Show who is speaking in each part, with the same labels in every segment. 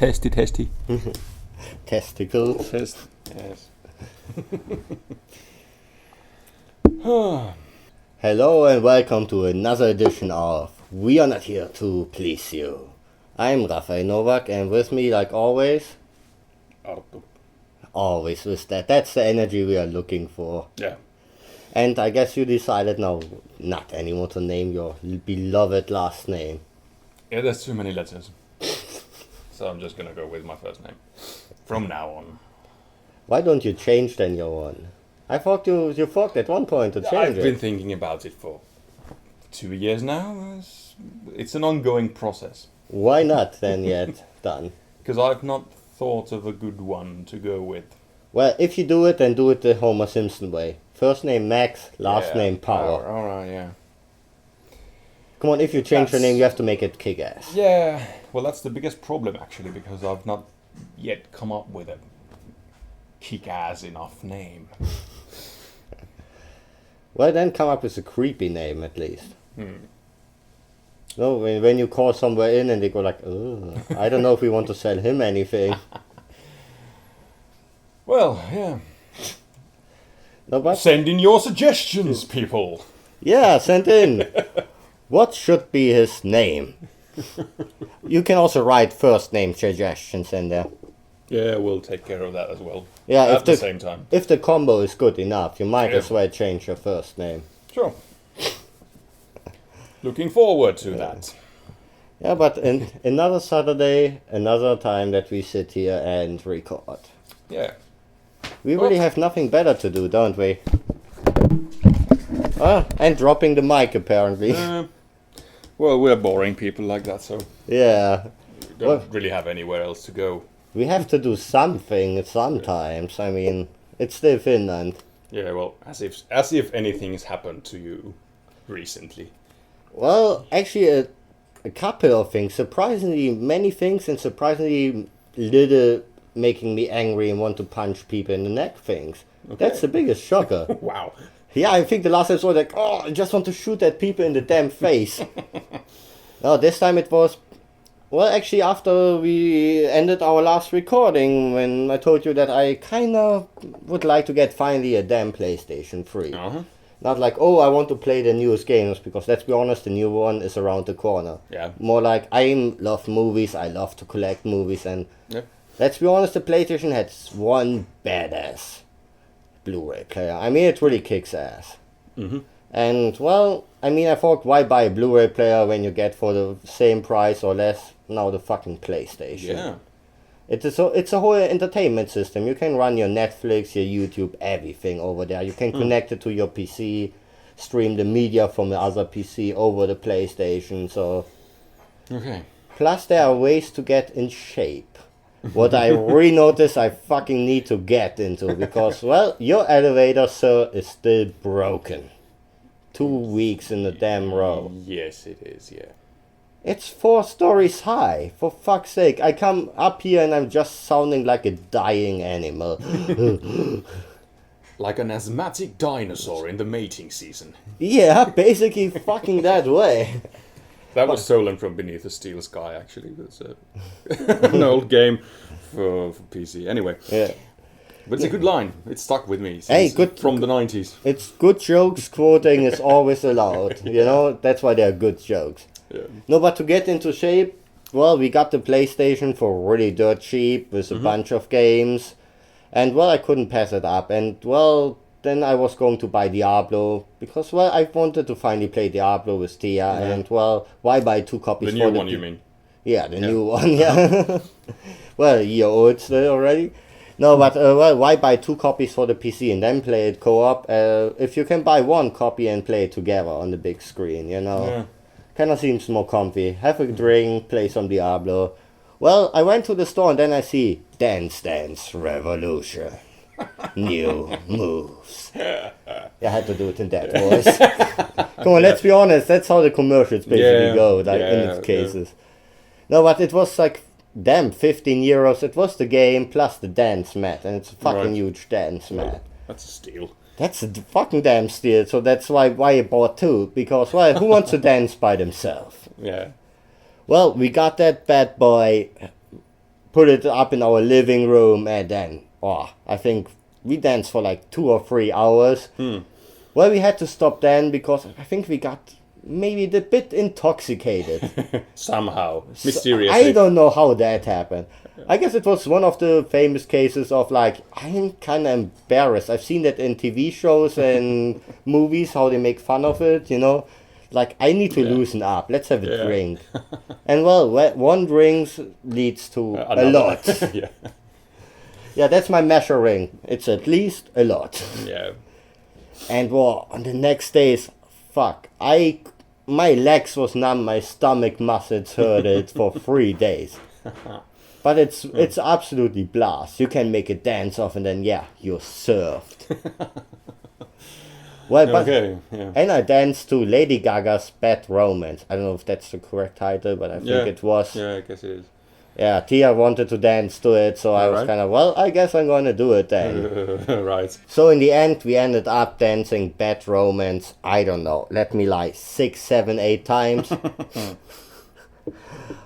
Speaker 1: Testy.
Speaker 2: Testicles.
Speaker 1: Test. Yes.
Speaker 2: Hello and welcome to another edition of We Are Not Here to Please You. I'm Rafael Novak and with me, like always,
Speaker 1: Arto.
Speaker 2: always with that. That's the energy we are looking for.
Speaker 1: Yeah.
Speaker 2: And I guess you decided now not anymore to name your beloved last name.
Speaker 1: Yeah, there's too many letters. So I'm just gonna go with my first name. From now on.
Speaker 2: Why don't you change then your one? I thought you thought at one point to change
Speaker 1: I've
Speaker 2: it.
Speaker 1: been thinking about it for 2 years now. It's an ongoing process.
Speaker 2: Why not then yet done?
Speaker 1: Because I've not thought of a good one to go with.
Speaker 2: Well, if you do it, then do it the Homer Simpson way. First name Max, last name Power.
Speaker 1: Alright, yeah.
Speaker 2: Come on, if you change your name, you have to make it kick-ass.
Speaker 1: Yeah, well that's the biggest problem actually, because I've not yet come up with a kick-ass enough name.
Speaker 2: Well, then come up with a creepy name at least. No, when you call somewhere in and they go like, ugh, I don't know if we want to sell him anything.
Speaker 1: Well, yeah.
Speaker 2: No, but
Speaker 1: Send in your suggestions, people.
Speaker 2: yeah, send in. What should be his name? You can also write first name suggestions in there.
Speaker 1: Yeah, we'll take care of that as well.
Speaker 2: Yeah,
Speaker 1: At the same time.
Speaker 2: If the combo is good enough, you might
Speaker 1: Yeah.
Speaker 2: as well change your first name.
Speaker 1: Sure. Looking forward to that.
Speaker 2: Yeah, but another Saturday, another time that we sit here and record.
Speaker 1: Yeah.
Speaker 2: We really have nothing better to do, don't we? And dropping the mic apparently.
Speaker 1: Well, we're boring people like that, so
Speaker 2: Yeah.
Speaker 1: we don't really have anywhere else to go.
Speaker 2: We have to do something sometimes. I mean, it's still Finland.
Speaker 1: Yeah, well, as if anything has happened to you recently.
Speaker 2: Well, actually, a couple of things. Surprisingly many things and surprisingly little making me angry and want to punch people in the neck things.
Speaker 1: Okay.
Speaker 2: That's the biggest shocker.
Speaker 1: Wow.
Speaker 2: Yeah, I think the last episode was like, oh, I just want to shoot at people in the damn face. No, this time it was, well, actually after we ended our last recording, when I told you that I kind of would like to get finally a damn PlayStation 3.
Speaker 1: Uh-huh.
Speaker 2: Not like, oh, I want to play the newest games, because let's be honest, the new one is around the corner.
Speaker 1: Yeah.
Speaker 2: More like, I love movies, I love to collect movies, and
Speaker 1: Yep.
Speaker 2: let's be honest, the PlayStation had one badass Blu-ray player. I mean, it really kicks ass.
Speaker 1: Mm-hmm.
Speaker 2: And, well, I mean, I thought, why buy a Blu-ray player when you get for the same price or less now the fucking PlayStation?
Speaker 1: Yeah.
Speaker 2: It's a whole entertainment system. You can run your Netflix, your YouTube, everything over there. You can connect it to your PC, stream the media from the other PC over the PlayStation. So,
Speaker 1: Okay.
Speaker 2: plus there are ways to get in shape. What I really noticed I fucking need to get into, because, well, your elevator, sir, is still broken. 2 weeks in a damn row.
Speaker 1: Yes, it is, yeah.
Speaker 2: It's 4 stories high, for fuck's sake. I come up here and I'm just sounding like a dying animal.
Speaker 1: Like an asthmatic dinosaur in the mating season.
Speaker 2: Yeah, basically fucking that way.
Speaker 1: That was stolen from Beneath a Steel Sky, actually. It's an old game for PC. Anyway,
Speaker 2: Yeah.
Speaker 1: but it's a good line. It stuck with me.
Speaker 2: Hey,
Speaker 1: Since
Speaker 2: good-
Speaker 1: from the 90s.
Speaker 2: It's good jokes, quoting is always allowed. You know, that's why they're good jokes.
Speaker 1: Yeah.
Speaker 2: No, but to get into shape, well, we got the PlayStation for really dirt cheap with a bunch of games. And, well, I couldn't pass it up. And, well, then I was going to buy Diablo. Because, well, I wanted to finally play Diablo with Tia. And, well, why buy 2 copies
Speaker 1: The
Speaker 2: for
Speaker 1: new one, you mean?
Speaker 2: Yeah, the new one, yeah. Well, a year old still already. No, but, well, why buy 2 copies for the PC and then play it co-op? If you can buy 1 copy and play it together on the big screen, you know?
Speaker 1: Yeah.
Speaker 2: Kind of seems more comfy. Have a drink, play some Diablo. Well, I went to the store and then I see Dance Dance Revolution. New moves. Yeah, I had to do it in that voice. Come on, let's be honest. That's how the commercials basically go, like in its cases. No, but it was like, damn, 15 euros. It was the game plus the dance mat, and it's a fucking huge dance mat.
Speaker 1: That's a steal.
Speaker 2: That's a fucking damn steal, so that's why I bought 2, because, well, who wants to dance by themselves?
Speaker 1: Yeah.
Speaker 2: Well, we got that bad boy put it up in our living room, and then, I think we danced for like 2 or 3 hours. Well, we had to stop then because I think we got maybe a bit intoxicated.
Speaker 1: Somehow. Mysteriously.
Speaker 2: I don't know how that happened. I guess it was one of the famous cases of like, I'm kind of embarrassed. I've seen that in TV shows and movies, how they make fun of it, you know. Like, I need to loosen up. Let's have a drink. And well, one drink leads to a lot.
Speaker 1: Yeah.
Speaker 2: Yeah, that's my measuring. It's at least a lot.
Speaker 1: Yeah.
Speaker 2: And well, on the next days, fuck, my legs was numb, my stomach muscles hurted for 3 days. But it's absolutely blast. You can make a dance off and then you're served. Well, but and I danced to Lady Gaga's Bad Romance. I don't know if that's the correct title, but I think it was.
Speaker 1: Yeah, I guess it is.
Speaker 2: Yeah, Tia wanted to dance to it, so I was kind of, well, I guess I'm gonna do it then.
Speaker 1: Right.
Speaker 2: So in the end, we ended up dancing Bad Romance, I don't know, let me lie, 6, 7, 8 times.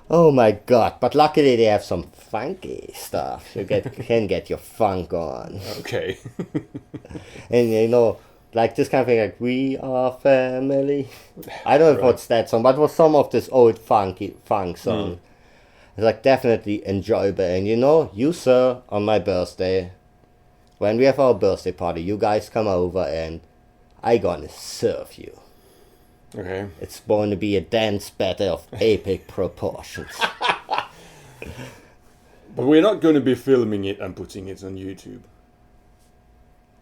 Speaker 2: Oh my god, but luckily they have some funky stuff. You can get your funk on.
Speaker 1: Okay.
Speaker 2: And you know, like this kind of thing, like We Are Family. I don't know if it's that song, but it was some of this old funk song. It's like definitely enjoyable. And you know, you sir, on my birthday, when we have our birthday party, you guys come over and I gonna serve you.
Speaker 1: Okay.
Speaker 2: It's going to be a dance battle of epic proportions.
Speaker 1: But we're not going to be filming it and putting it on YouTube.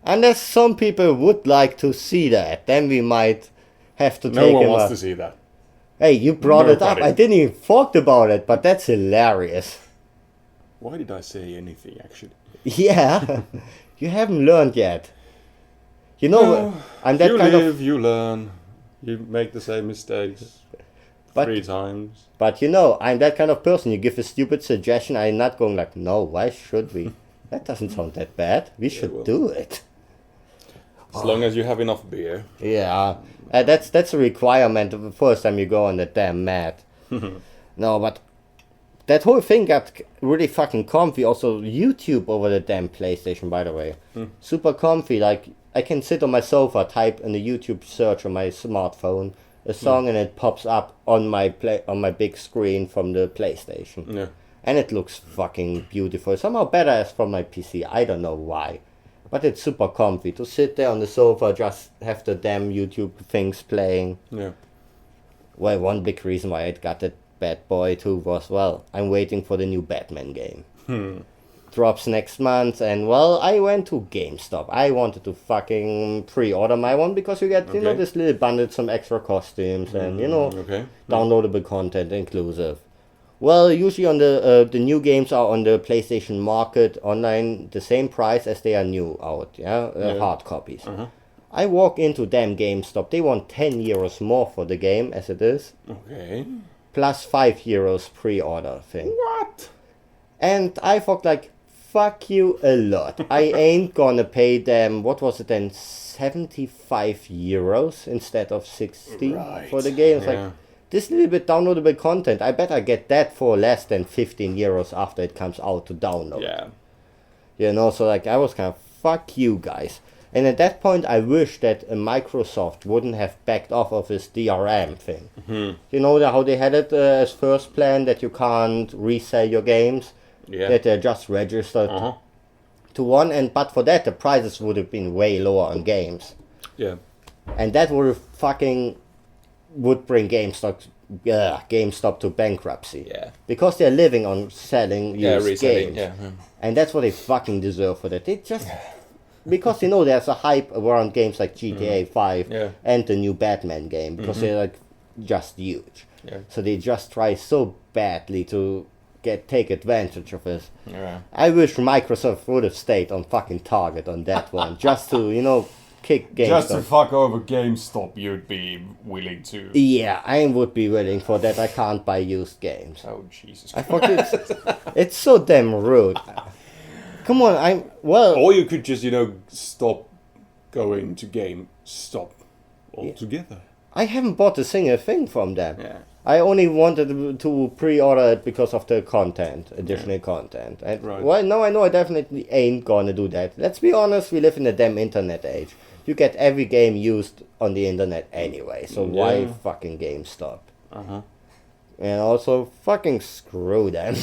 Speaker 2: Unless some people would like to see that, then we might have to take
Speaker 1: No one
Speaker 2: him
Speaker 1: wants
Speaker 2: up.
Speaker 1: to see that.
Speaker 2: Hey, you brought it up.
Speaker 1: Nobody.
Speaker 2: I didn't even talk about it, but that's hilarious.
Speaker 1: Why did I say anything, actually?
Speaker 2: Yeah, you haven't learned yet. You know, I'm that
Speaker 1: you
Speaker 2: kind
Speaker 1: live,
Speaker 2: of.
Speaker 1: you learn. You make the same mistakes
Speaker 2: But-
Speaker 1: 3 times.
Speaker 2: But you know, I'm that kind of person. You give a stupid suggestion, I'm not going like, no, why should we? That doesn't sound that bad. We should
Speaker 1: well.
Speaker 2: do it.
Speaker 1: As long as you have enough beer.
Speaker 2: Yeah, that's a requirement of the first time you go on the damn mat. No, but that whole thing got really fucking comfy. Also, YouTube over the damn PlayStation, by the way. Super comfy. Like, I can sit on my sofa, type in the YouTube search on my smartphone a song, and it pops up on my big screen from the PlayStation.
Speaker 1: Yeah.
Speaker 2: And it looks fucking beautiful. Somehow better as from my PC. I don't know why. But it's super comfy to sit there on the sofa, just have the damn YouTube things playing.
Speaker 1: Yeah.
Speaker 2: Well, one big reason why I got that bad boy too was, well, I'm waiting for the new Batman game. Drops next month, and well, I went to GameStop. I wanted to fucking pre-order my one because you get, you know, this little bundle, some extra costumes, and, you know, downloadable content inclusive. Well, usually on the new games are on the PlayStation Market online the same price as they are new out, hard copies. I walk into damn GameStop, they want 10 euros more for the game as it is,
Speaker 1: Okay.
Speaker 2: plus 5 euros pre-order thing.
Speaker 1: What?
Speaker 2: And I thought like, fuck you a lot. I ain't gonna pay them, what was it then, 75 euros instead of 60 for the game. It's like, this little bit downloadable content, I bet I get that for less than 15 euros after it comes out to download.
Speaker 1: Yeah.
Speaker 2: You know, so like I was kind of, fuck you guys. And at that point I wish that Microsoft wouldn't have backed off of this DRM thing. You know how they had it as first plan, that you can't resell your games, that they're just registered to one, and but for that the prices would have been way lower on games.
Speaker 1: Yeah.
Speaker 2: And that would have would bring GameStop to bankruptcy.
Speaker 1: Yeah.
Speaker 2: Because they're living on selling used
Speaker 1: reselling.
Speaker 2: games. And that's what they fucking deserve for that. They just... because, you know, there's a hype around games like GTA 5 and the new Batman game. Because they're, like, just huge. So they just try so badly to take advantage of this. I wish Microsoft would have stayed on fucking target on that one. Just to, you know... kick GameStop.
Speaker 1: Just to fuck over GameStop, you'd be willing to.
Speaker 2: Yeah, I would be willing for that. I can't buy used games.
Speaker 1: Oh, Jesus
Speaker 2: I
Speaker 1: Christ.
Speaker 2: thought it's so damn rude. Come on,
Speaker 1: Or you could just, stop going to GameStop altogether.
Speaker 2: I haven't bought a single thing from them.
Speaker 3: Yeah.
Speaker 2: I only wanted to pre-order it because of the content, additional content. And
Speaker 3: Right.
Speaker 2: well, no, I know I definitely ain't gonna do that. Let's be honest, we live in a damn internet age. You get every game used on the internet anyway, so why
Speaker 3: Yeah.
Speaker 2: fucking GameStop?
Speaker 3: Uh-huh.
Speaker 2: And also, fucking screw them.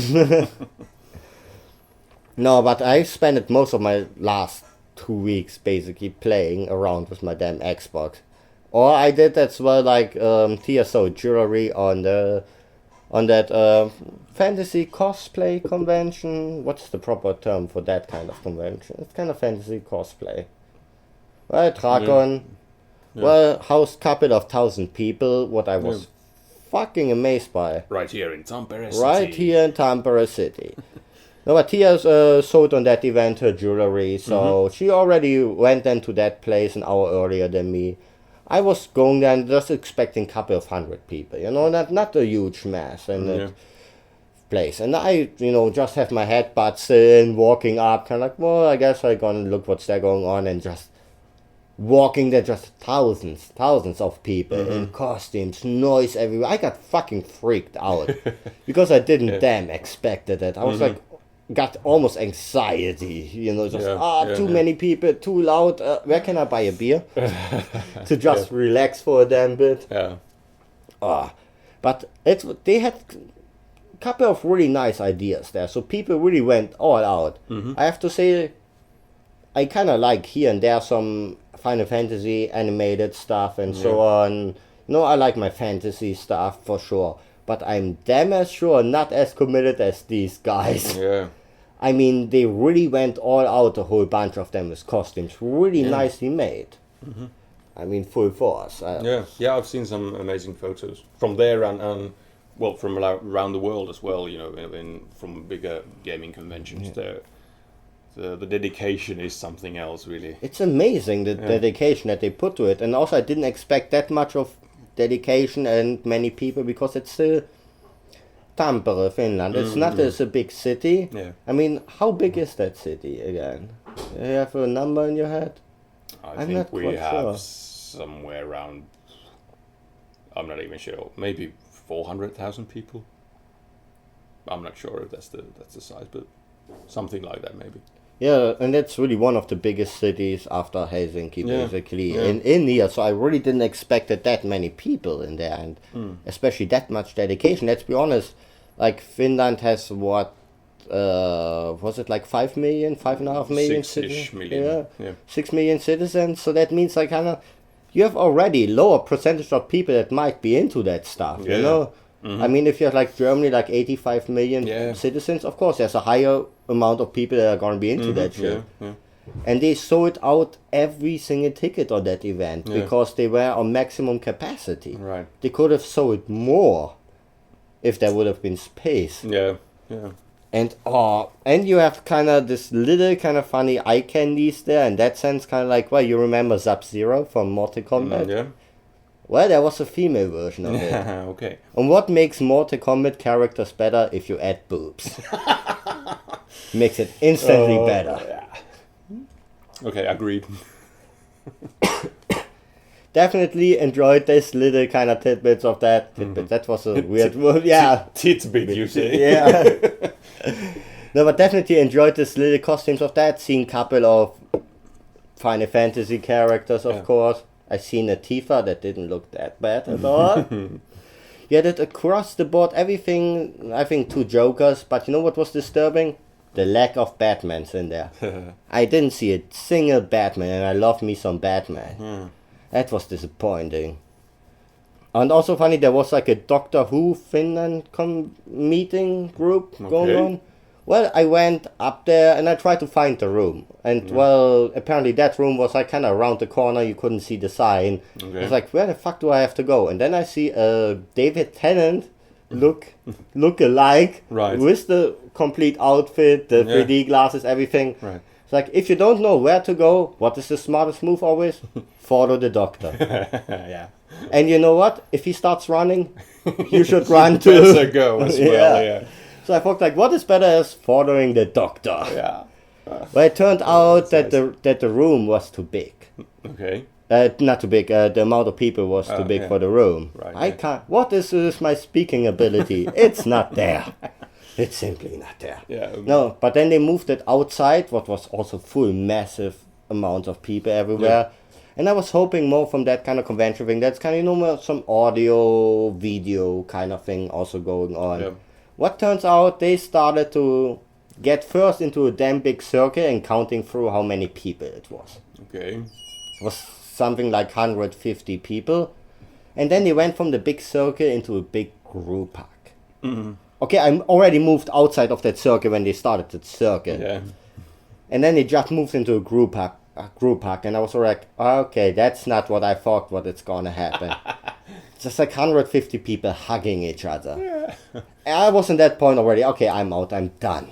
Speaker 2: No, but I spent most of my last 2 weeks basically playing around with my damn Xbox. Or I did as well, like TSO jewelry on that fantasy cosplay convention. What's the proper term for that kind of convention? It's kind of fantasy cosplay. Well, Dragon.
Speaker 3: Yeah.
Speaker 2: Well, housed couple of 1,000 people. What I was fucking amazed by.
Speaker 3: Right here in Tampere City.
Speaker 2: Right here in Tampere City. No, but Tia sold on that event her jewelry, so she already went into that place an hour earlier than me. I was going there and just expecting a couple of 100 people, not a huge mass in that place. And I, just have my headbuds in, walking up, kind of like, well, I guess I'm gonna look what's there going on, and just walking there, just thousands of people in costumes, noise everywhere. I got fucking freaked out because I didn't damn expected it. I was like, got almost anxiety, too many people, too loud. Where can I buy a beer to just relax for a damn bit?
Speaker 3: Yeah.
Speaker 2: But they had a couple of really nice ideas there, so people really went all out. I have to say, I kind of like here and there some Final Fantasy animated stuff and so on. I like my fantasy stuff for sure, but I'm damn as sure not as committed as these guys.
Speaker 3: Yeah.
Speaker 2: I mean, they really went all out, a whole bunch of them with costumes, really nicely made. I mean, full force.
Speaker 3: Yeah, I've seen some amazing photos from there and well, from around the world as well. From bigger gaming conventions. The dedication is something else, really.
Speaker 2: It's amazing the dedication that they put to it, and also I didn't expect that much of dedication and many people because it's Tampere, Finland. It's not as a big city.
Speaker 3: Yeah.
Speaker 2: I mean, how big is that city again? Do you have a number in your head?
Speaker 3: I
Speaker 2: I'm
Speaker 3: think
Speaker 2: not
Speaker 3: we
Speaker 2: quite
Speaker 3: have
Speaker 2: sure.
Speaker 3: somewhere around. I'm not even sure. Maybe 400,000 people. I'm not sure if that's the size, but something like that maybe.
Speaker 2: Yeah, and that's really one of the biggest cities after Helsinki, basically,
Speaker 3: Yeah.
Speaker 2: in India. So I really didn't expect that many people in there, and especially that much dedication. Let's be honest, like Finland has what, was it like 5 million, 5.5 million
Speaker 3: 6-ish
Speaker 2: citizens?
Speaker 3: million.
Speaker 2: Yeah, 6 million citizens. So that means like you have already lower percentage of people that might be into that stuff, you know? I mean, if you have like Germany, like 85 million citizens, of course, there's a higher amount of people that are going to be into that shit.
Speaker 3: Yeah.
Speaker 2: And they sold out every single ticket on that event because they were on maximum capacity.
Speaker 3: Right.
Speaker 2: They could have sold more if there would have been space.
Speaker 3: Yeah.
Speaker 2: And you have kind of this little kind of funny eye candies there. In that sense, kind of like, well, you remember Sub-Zero from Mortal Kombat?
Speaker 3: Yeah.
Speaker 2: Well, there was a female version of it.
Speaker 3: Okay.
Speaker 2: And what makes Mortal Kombat characters better? If you add boobs. Makes it instantly better.
Speaker 3: Yeah. Okay, agreed.
Speaker 2: Definitely enjoyed this little kind of tidbits of that. That was a weird word. Yeah.
Speaker 3: Titbit, you say.
Speaker 2: Yeah. No, but definitely enjoyed this little costumes of that. Seen couple of Final Fantasy characters, of course. I seen a Tifa that didn't look that bad at all. Yeah, that across the board, everything, I think 2 Jokers, but you know what was disturbing? The lack of Batmans in there. I didn't see a single Batman, and I love me some Batman. That was disappointing. And also funny, there was like a Doctor Who Finland meeting group going on. Well, I went up there and I tried to find the room. And well, apparently that room was like kind of around the corner. You couldn't see the sign. I was like, where the fuck do I have to go? And then I see a David Tennant look alike with the complete outfit, the 3D glasses, everything.
Speaker 3: Right.
Speaker 2: It's like, if you don't know where to go, what is the smartest move always? Follow the doctor.
Speaker 3: Yeah.
Speaker 2: And you know what? If he starts running, you should run too.
Speaker 3: Better go as well, yeah.
Speaker 2: So I thought, like, what is better as following the doctor?
Speaker 3: Yeah.
Speaker 2: Well, it turned out that the room was too big.
Speaker 3: Okay.
Speaker 2: Not too big. The amount of people was too big
Speaker 3: yeah.
Speaker 2: for the room.
Speaker 3: Right,
Speaker 2: I
Speaker 3: yeah.
Speaker 2: can't. What is my speaking ability? It's not there. It's simply not there.
Speaker 3: Yeah.
Speaker 2: No, but then they moved it outside, what was also full massive amounts of people everywhere. And I was hoping more from that kind of convention thing. That's kind of, more some audio, video kind of thing also going on.
Speaker 3: Yeah.
Speaker 2: What turns out, they started to get first into a damn big circle and counting through how many people it was.
Speaker 3: Okay.
Speaker 2: It was something like 150 people. And then they went from the big circle into a big group hug.
Speaker 3: Mm-hmm.
Speaker 2: Okay, I'm already moved outside of that circle when they started that circle.
Speaker 3: Yeah.
Speaker 2: And then they just moved into a group hug, and I was like, okay, that's not what I thought what it's gonna happen. Just like 150 people hugging each other.
Speaker 3: Yeah.
Speaker 2: And I was in that point already, okay, I'm out, I'm done.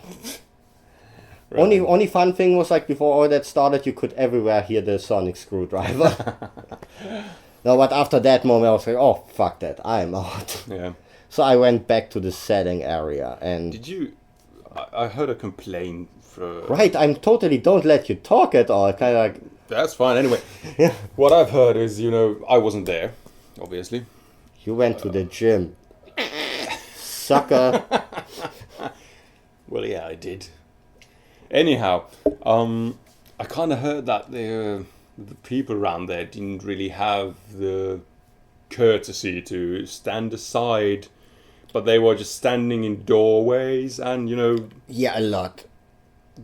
Speaker 3: Right.
Speaker 2: Only fun thing was like before all that started, you could everywhere hear the sonic screwdriver. No, but after that moment I was like, oh, fuck that, I'm out.
Speaker 3: Yeah.
Speaker 2: So I went back to the setting area and...
Speaker 3: Did you? I heard a complaint for.
Speaker 2: Right, I'm totally don't let you talk at all. Kind of like...
Speaker 3: That's fine. Anyway, what I've heard is, I wasn't there, obviously.
Speaker 2: You went to the gym. Sucker.
Speaker 3: Well, yeah, I did. Anyhow, I kind of heard that the people around there didn't really have the courtesy to stand aside, but they were just standing in doorways and
Speaker 2: Yeah, a lot.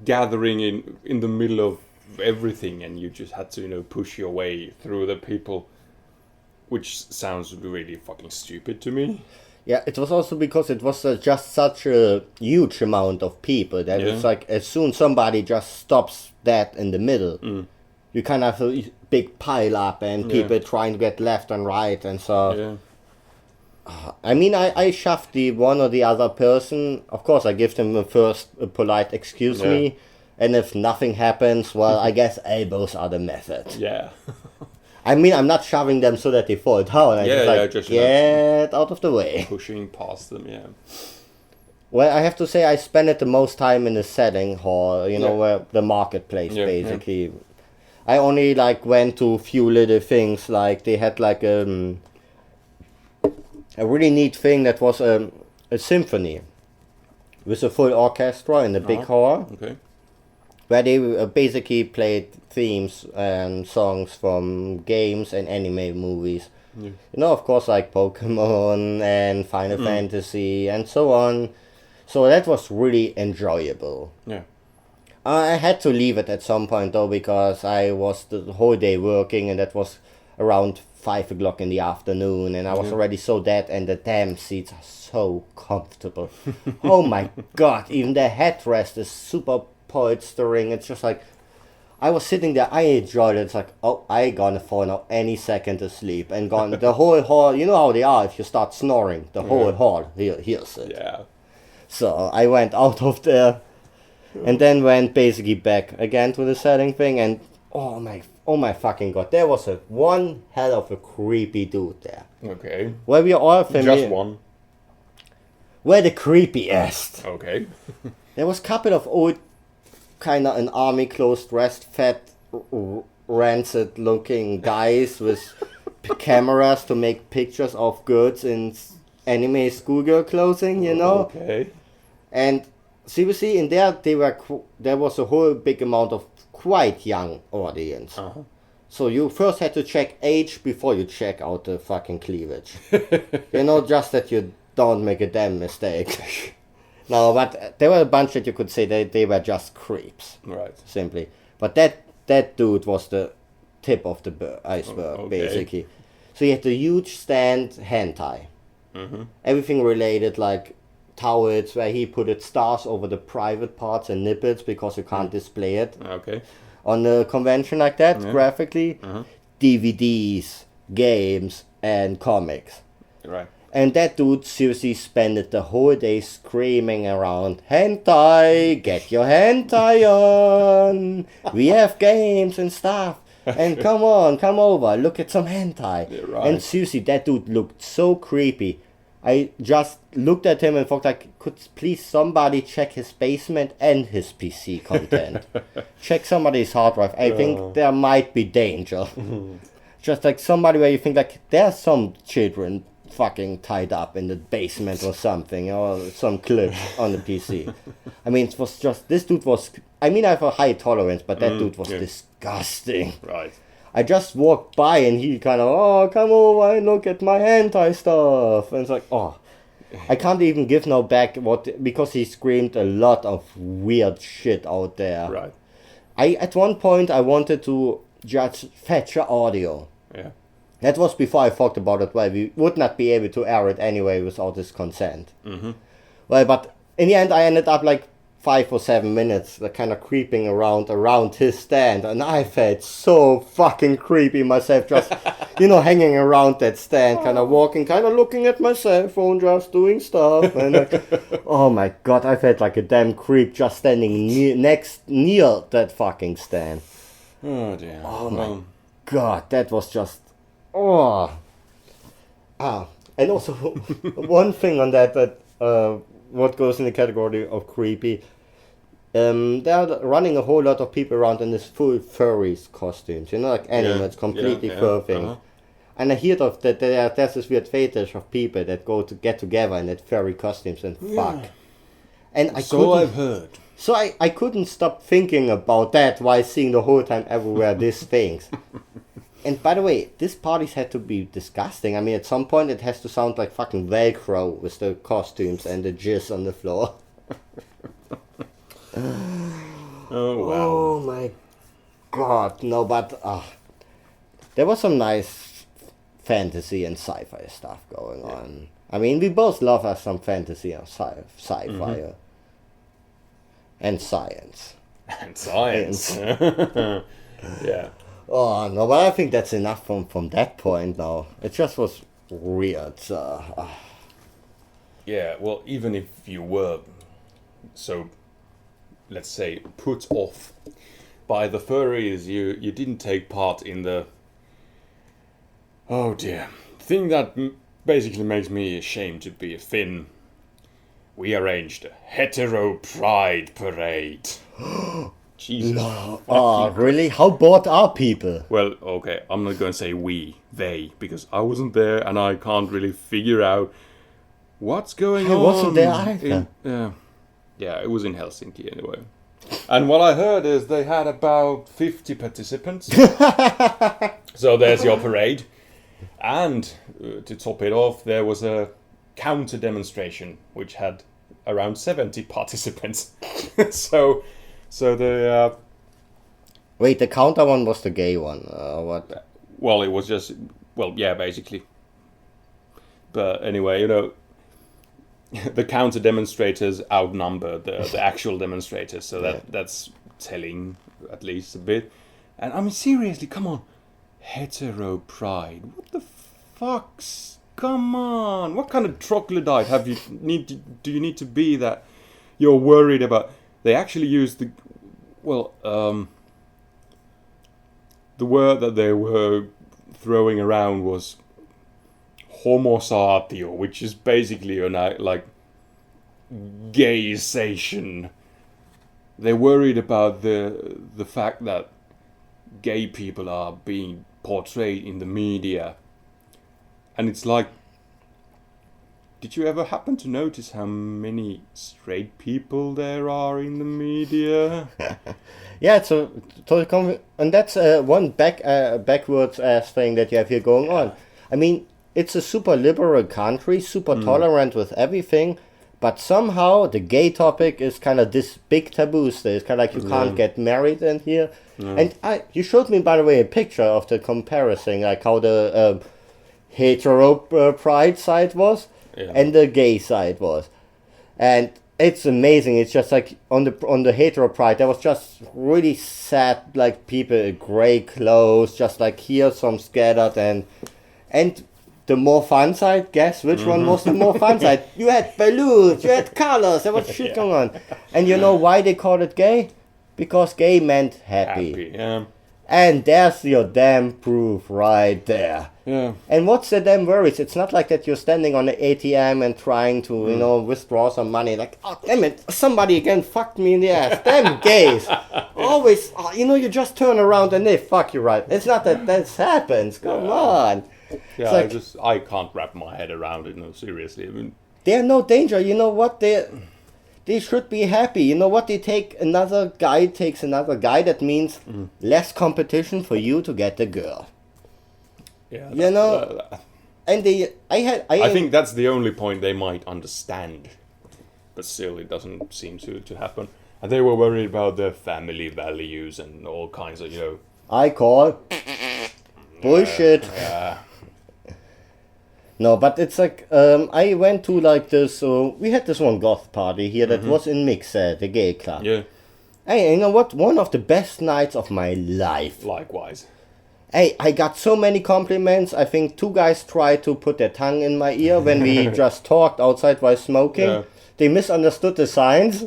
Speaker 3: gathering in the middle of everything, and you just had to push your way through the people, which sounds really fucking stupid to me.
Speaker 2: Yeah, it was also because it was just such a huge amount of people that
Speaker 3: Yeah.
Speaker 2: it's like as soon somebody just stops that in the middle, you kind of have a big pile up and people trying to get left and right, and so
Speaker 3: Yeah.
Speaker 2: I mean I shoved the one or the other person. Of course, I give them a polite excuse
Speaker 3: Yeah.
Speaker 2: me, and if nothing happens, well, I guess elbows are the method.
Speaker 3: Yeah.
Speaker 2: I mean, I'm not shoving them so that they fall down. I just get out of the way.
Speaker 3: Pushing past them, yeah.
Speaker 2: Well, I have to say I spent it the most time in the setting hall, where the marketplace,
Speaker 3: Yeah,
Speaker 2: basically. I only, went to a few little things, they had, a really neat thing that was a symphony with a full orchestra in the big hall,
Speaker 3: Okay.
Speaker 2: where they basically played themes and songs from games and anime movies.
Speaker 3: Yeah.
Speaker 2: Of course, like Pokemon and Final Fantasy and so on. So that was really enjoyable.
Speaker 3: Yeah.
Speaker 2: I had to leave it at some point though, because I was the whole day working, and that was around 5 o'clock in the afternoon, and I was already so dead, and the damn seats are so comfortable. Oh my god, even the headrest is super polstering. It's just like, I was sitting there, I enjoyed it. It's like, oh, I gonna fall now any second asleep, and gone the whole hall. You know how they are if you start snoring. The whole hall hears it.
Speaker 3: Yeah.
Speaker 2: So I went out of there, and then went basically back again to the setting thing, and oh my fucking god, there was one hell of a creepy dude there.
Speaker 3: Okay.
Speaker 2: Where we are all familiar.
Speaker 3: Just one.
Speaker 2: Where the creepiest.
Speaker 3: Okay.
Speaker 2: There was a couple of old, kind of in army clothes, dressed, fat, rancid looking guys with cameras to make pictures of goods in anime schoolgirl clothing,
Speaker 3: Okay.
Speaker 2: And seriously, in there there was a whole big amount of quite young audience.
Speaker 3: Uh-huh.
Speaker 2: So you first had to check age before you check out the fucking cleavage. Just that you don't make a damn mistake. No, but there were a bunch that you could say they were just creeps,
Speaker 3: Right.
Speaker 2: simply. But that dude was the tip of the iceberg,
Speaker 3: Okay.
Speaker 2: basically. So you had the huge stand hentai. Everything related, like towels where he put stars over the private parts and nipples because you can't display it
Speaker 3: Okay.
Speaker 2: on a convention like that graphically. DVDs, games, and comics.
Speaker 3: Right.
Speaker 2: And that dude seriously spent the whole day screaming around, hentai, get your hentai on, we have games and stuff, and come on, come over, look at some hentai.
Speaker 3: Yeah, right.
Speaker 2: And seriously, that dude looked so creepy. I just looked at him and thought, like, could please somebody check his basement and his PC content? Check somebody's hard drive. I think there might be danger. just like somebody where you think like there's some children fucking tied up in the basement or something, or some clips on the PC. I mean, it was just, this dude was, I mean, I have a high tolerance, but that dude was disgusting.
Speaker 3: Right.
Speaker 2: I just walked by and he kind of, oh, come over and look at my hentai stuff. And it's like, oh, I can't even give no back because he screamed a lot of weird shit out there.
Speaker 3: Right.
Speaker 2: At one point, I wanted to just fetch audio.
Speaker 3: Yeah.
Speaker 2: That was before I thought about it. Well, we would not be able to air it anyway without his consent.
Speaker 3: Mm-hmm.
Speaker 2: Well, but in the end, I ended up like 5 or 7 minutes, kind of creeping around his stand, and I felt so fucking creepy myself, just hanging around that stand, kind of walking, kind of looking at my cell phone, just doing stuff, and oh my god, I felt like a damn creep just standing near that fucking stand.
Speaker 3: Oh dear.
Speaker 2: Oh my god, that was just and also one thing on that what goes in the category of creepy. They are running a whole lot of people around in this full furries costumes, like animals, completely fur things.
Speaker 3: Uh-huh.
Speaker 2: And I hear of that there's this weird fetish of people that get together in that furry costumes and fuck. And
Speaker 3: I've heard.
Speaker 2: So I couldn't stop thinking about that while seeing the whole time everywhere these things. And by the way, these parties had to be disgusting. I mean, at some point it has to sound like fucking Velcro with the costumes and the jizz on the floor.
Speaker 3: Oh wow.
Speaker 2: Oh my god, no, but there was some nice fantasy and sci-fi stuff going on. I mean, we both love us some fantasy and sci-fi and science.
Speaker 3: And science. Yeah.
Speaker 2: Oh no, but I think that's enough from that point now. It just was weird.
Speaker 3: Yeah, well, even if you were so, let's say, put off by the furries, you didn't take part in the, oh dear, thing that basically makes me ashamed to be a Finn. We arranged a hetero pride parade. Jesus.
Speaker 2: No. Oh, really? How bored are people?
Speaker 3: Well, okay, I'm not going to say they, because I wasn't there and I can't really figure out what's going on.
Speaker 2: I wasn't there either.
Speaker 3: Yeah, it was in Helsinki anyway. And what I heard is they had about 50 participants. So there's your parade. And to top it off, there was a counter demonstration which had around 70 participants. So the
Speaker 2: Wait, the counter one was the gay one, what?
Speaker 3: Well, it was just basically. But anyway, the counter demonstrators outnumber the actual demonstrators, so that's telling at least a bit. And I mean, seriously, come on, hetero pride. What the fucks? Come on, what kind of troglodyte do you need to be that you're worried about? They actually used the word that they were throwing around was homosatio, which is basically like gayization. They're worried about the fact that gay people are being portrayed in the media. And it's like, did you ever happen to notice how many straight people there are in the media?
Speaker 2: Yeah, and that's one backwards ass thing that you have here going on. I mean, it's a super liberal country, super tolerant with everything, but somehow the gay topic is kind of this big taboo still. It's kind of like you can't get married in here. And you showed me, by the way, a picture of the comparison, like how the hetero pride side was. Yeah. And the gay side was, and it's amazing. It's just like on the hetero pride, there was just really sad, like people in gray clothes, just like here some scattered, and the more fun side. Guess which one was the more fun side? You had balloons, you had colors, there was shit going on, and you know why they called it gay? Because gay meant happy.
Speaker 3: Yeah.
Speaker 2: And there's your damn proof right there.
Speaker 3: Yeah.
Speaker 2: And what's the damn worries? It's not like that you're standing on the ATM and trying to, withdraw some money. Like, oh, damn it, somebody again fucked me in the ass. Damn gays. Always, you just turn around and they fuck you right. It's not that happens. Come on.
Speaker 3: Yeah,
Speaker 2: It's like,
Speaker 3: I can't wrap my head around it. No, seriously. I mean,
Speaker 2: they're no danger. You know what? They should be happy. You know what? Another guy takes another guy. That means less competition for you to get the girl.
Speaker 3: yeah.
Speaker 2: And
Speaker 3: I think that's the only point they might understand, but still, it doesn't seem to happen. And they were worried about their family values and all kinds of,
Speaker 2: I call bullshit.
Speaker 3: Yeah.
Speaker 2: No, but it's like, I went to like this, we had this one goth party here that was in Mixed, the gay club.
Speaker 3: Yeah.
Speaker 2: Hey, you know what? One of the best nights of my life.
Speaker 3: Likewise.
Speaker 2: Hey, I got so many compliments. I think 2 guys tried to put their tongue in my ear when we just talked outside while smoking.
Speaker 3: Yeah.
Speaker 2: They misunderstood the signs.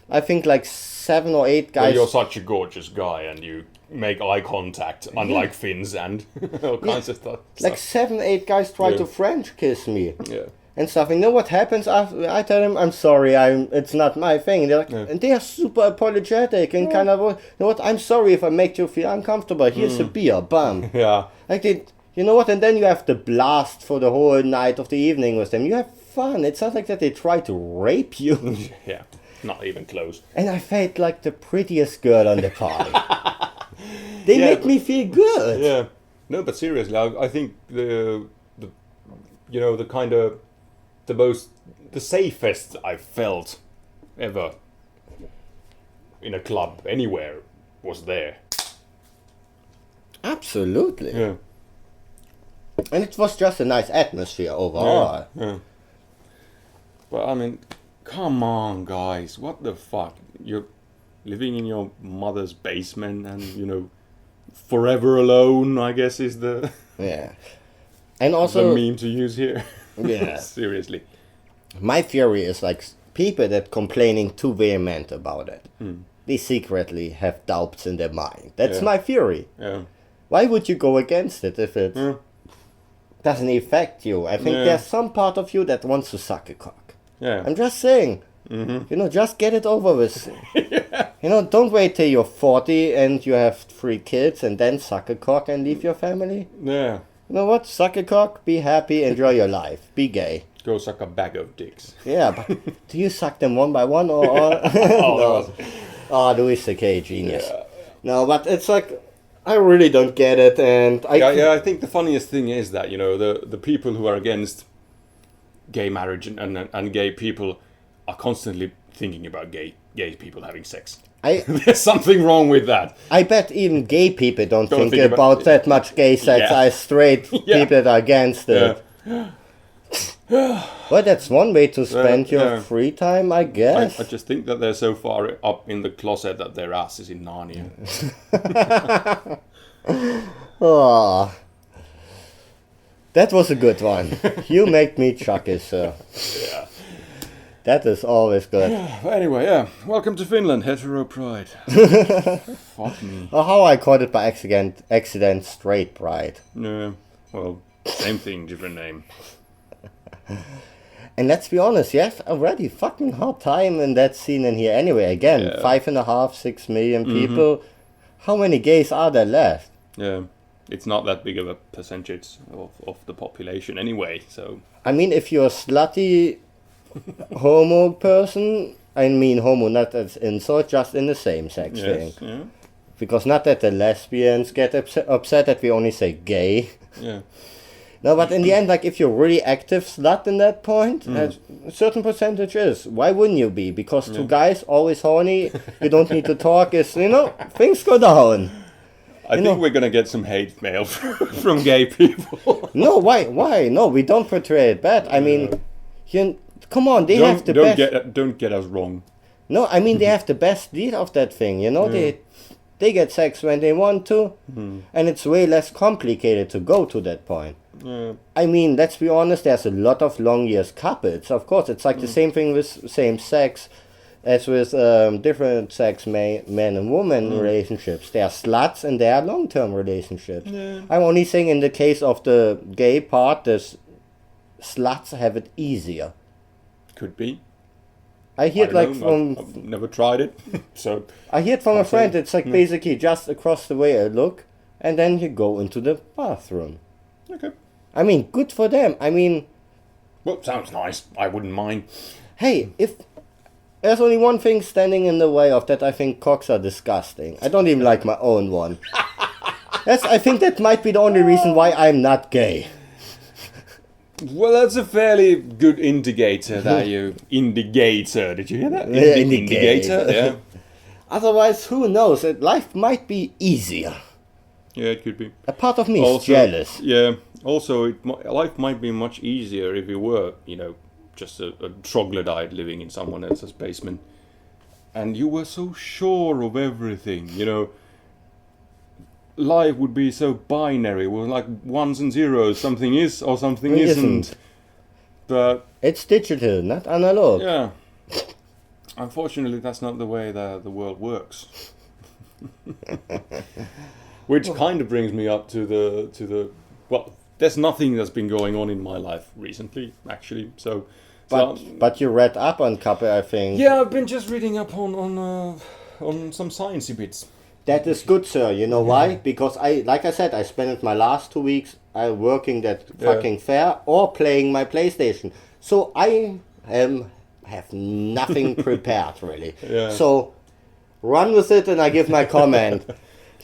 Speaker 2: I think like 7 or 8 guys.
Speaker 3: Well, you're such a gorgeous guy, and you make eye contact, unlike Finns and all kinds of stuff.
Speaker 2: Like 7, 8 guys tried to French kiss me.
Speaker 3: Yeah.
Speaker 2: And stuff. And you know what happens after I tell them I'm sorry, it's not my thing. They're like, and they are super apologetic and kind of, you know what, I'm sorry if I make you feel uncomfortable. Here's a beer, bam.
Speaker 3: Yeah.
Speaker 2: Like you know what? And then you have the blast for the whole night of the evening with them. You have fun. It's not like that they try to rape you.
Speaker 3: Yeah. Not even close.
Speaker 2: And I felt like the prettiest girl on the party. They make me feel good.
Speaker 3: Yeah. No, but seriously, I think the kind of the safest I've felt ever in a club anywhere was there.
Speaker 2: Absolutely.
Speaker 3: Yeah.
Speaker 2: And it was just a nice atmosphere overall.
Speaker 3: Yeah. But I mean, come on, guys, what the fuck? You're living in your mother's basement and, forever alone, I guess, is the
Speaker 2: Yeah. And also,
Speaker 3: the meme to use here.
Speaker 2: Yeah.
Speaker 3: Seriously.
Speaker 2: my theory is like people that complaining too vehement about it. They secretly have doubts in their mind. That's my theory.
Speaker 3: Yeah.
Speaker 2: Why would you go against it if it doesn't affect you? I think there's some part of you that wants to suck a cock.
Speaker 3: Yeah.
Speaker 2: I'm just saying. Just get it over with. Don't wait till you're 40 and you have 3 kids and then suck a cock and leave your family.
Speaker 3: Yeah.
Speaker 2: You know what? Suck a cock, be happy, enjoy your life. Be gay.
Speaker 3: Go suck a bag of dicks.
Speaker 2: Yeah, but do you suck them one by one or? No. Oh, Louis C.K. genius.
Speaker 3: Yeah.
Speaker 2: No, but it's like, I really don't get it, and
Speaker 3: I think the funniest thing is that the people who are against gay marriage and gay people are constantly thinking about gay people having sex. There's something wrong with that.
Speaker 2: I bet even gay people don't think about that much gay sex as straight people that are against it. Well, that's one way to spend your free time, I guess.
Speaker 3: I just think that they're so far up in the closet that their ass is in Narnia.
Speaker 2: Oh, that was a good one. You make me chuckle, sir.
Speaker 3: Yeah.
Speaker 2: That is always good.
Speaker 3: But anyway, welcome to Finland, hetero pride. Fuck me.
Speaker 2: Or how I called it by accident, straight pride.
Speaker 3: Yeah, well, same thing, different name.
Speaker 2: And let's be honest, you have already fucking hard time in that scene in here anyway. Again, 5.5, 6 million people. How many gays are there left?
Speaker 3: Yeah, it's not that big of a percentage of the population anyway, so...
Speaker 2: I mean, if you're a slutty homo person, I mean homo not as insult, just in the same sex thing.
Speaker 3: Yeah.
Speaker 2: Because not that the lesbians get upset that we only say gay.
Speaker 3: Yeah.
Speaker 2: No, but in the end, like, if you're really active slut in that point, a certain percentage is. Why wouldn't you be? Because 2 guys, always horny, you don't need to talk, things go down.
Speaker 3: I think we're gonna get some hate mail from gay people.
Speaker 2: No, why? No, we don't portray it bad. I mean, come on, they have the best...
Speaker 3: Don't get us wrong.
Speaker 2: No, I mean, they have the best deal of that thing, They get sex when they want to, and it's way less complicated to go to that point.
Speaker 3: Yeah.
Speaker 2: I mean, let's be honest, there's a lot of long years couples. Of course, it's like the same thing with same sex. as with different sex men and women relationships. There are sluts and there are long-term relationships.
Speaker 3: Yeah.
Speaker 2: I'm only saying in the case of the gay part, the sluts have it easier.
Speaker 3: Could be.
Speaker 2: I hear it like
Speaker 3: know,
Speaker 2: from
Speaker 3: I've never tried it, so
Speaker 2: I hear it from a
Speaker 3: I'll say-
Speaker 2: friend. It's like basically just across the way I look, and then you go into the bathroom.
Speaker 3: okay.
Speaker 2: I mean, good for them. I mean,
Speaker 3: Well, sounds nice. I wouldn't mind.
Speaker 2: hey, if there's only one thing standing in the way of that, I think cocks are disgusting. I don't even like my own one. I think that might be the only reason why I'm not gay.
Speaker 3: Well, that's a fairly good indicator that you... Indicator, did you hear that?
Speaker 2: Yeah,
Speaker 3: Indicator, yeah.
Speaker 2: Otherwise, who knows? Life might be easier.
Speaker 3: Yeah, it could be.
Speaker 2: A part of me is jealous.
Speaker 3: Yeah, also, life might be much easier if you were, just a troglodyte living in someone else's basement. And you were so sure of everything, Life would be so binary, with like ones and zeros. Something is or something isn't. But
Speaker 2: It's digital, not analog.
Speaker 3: yeah, unfortunately, that's not the way the world works. Which kind of brings me up to the well. There's nothing that's been going on in my life recently, actually. So,
Speaker 2: But you read up on couple, I think.
Speaker 3: yeah, I've been just reading up on some sciencey bits.
Speaker 2: That is good, sir. You know why? Because like I said, I spent my last 2 weeks working that fucking fair or playing my PlayStation. So I have nothing prepared really.
Speaker 3: Yeah.
Speaker 2: So run with it, and I give my comment.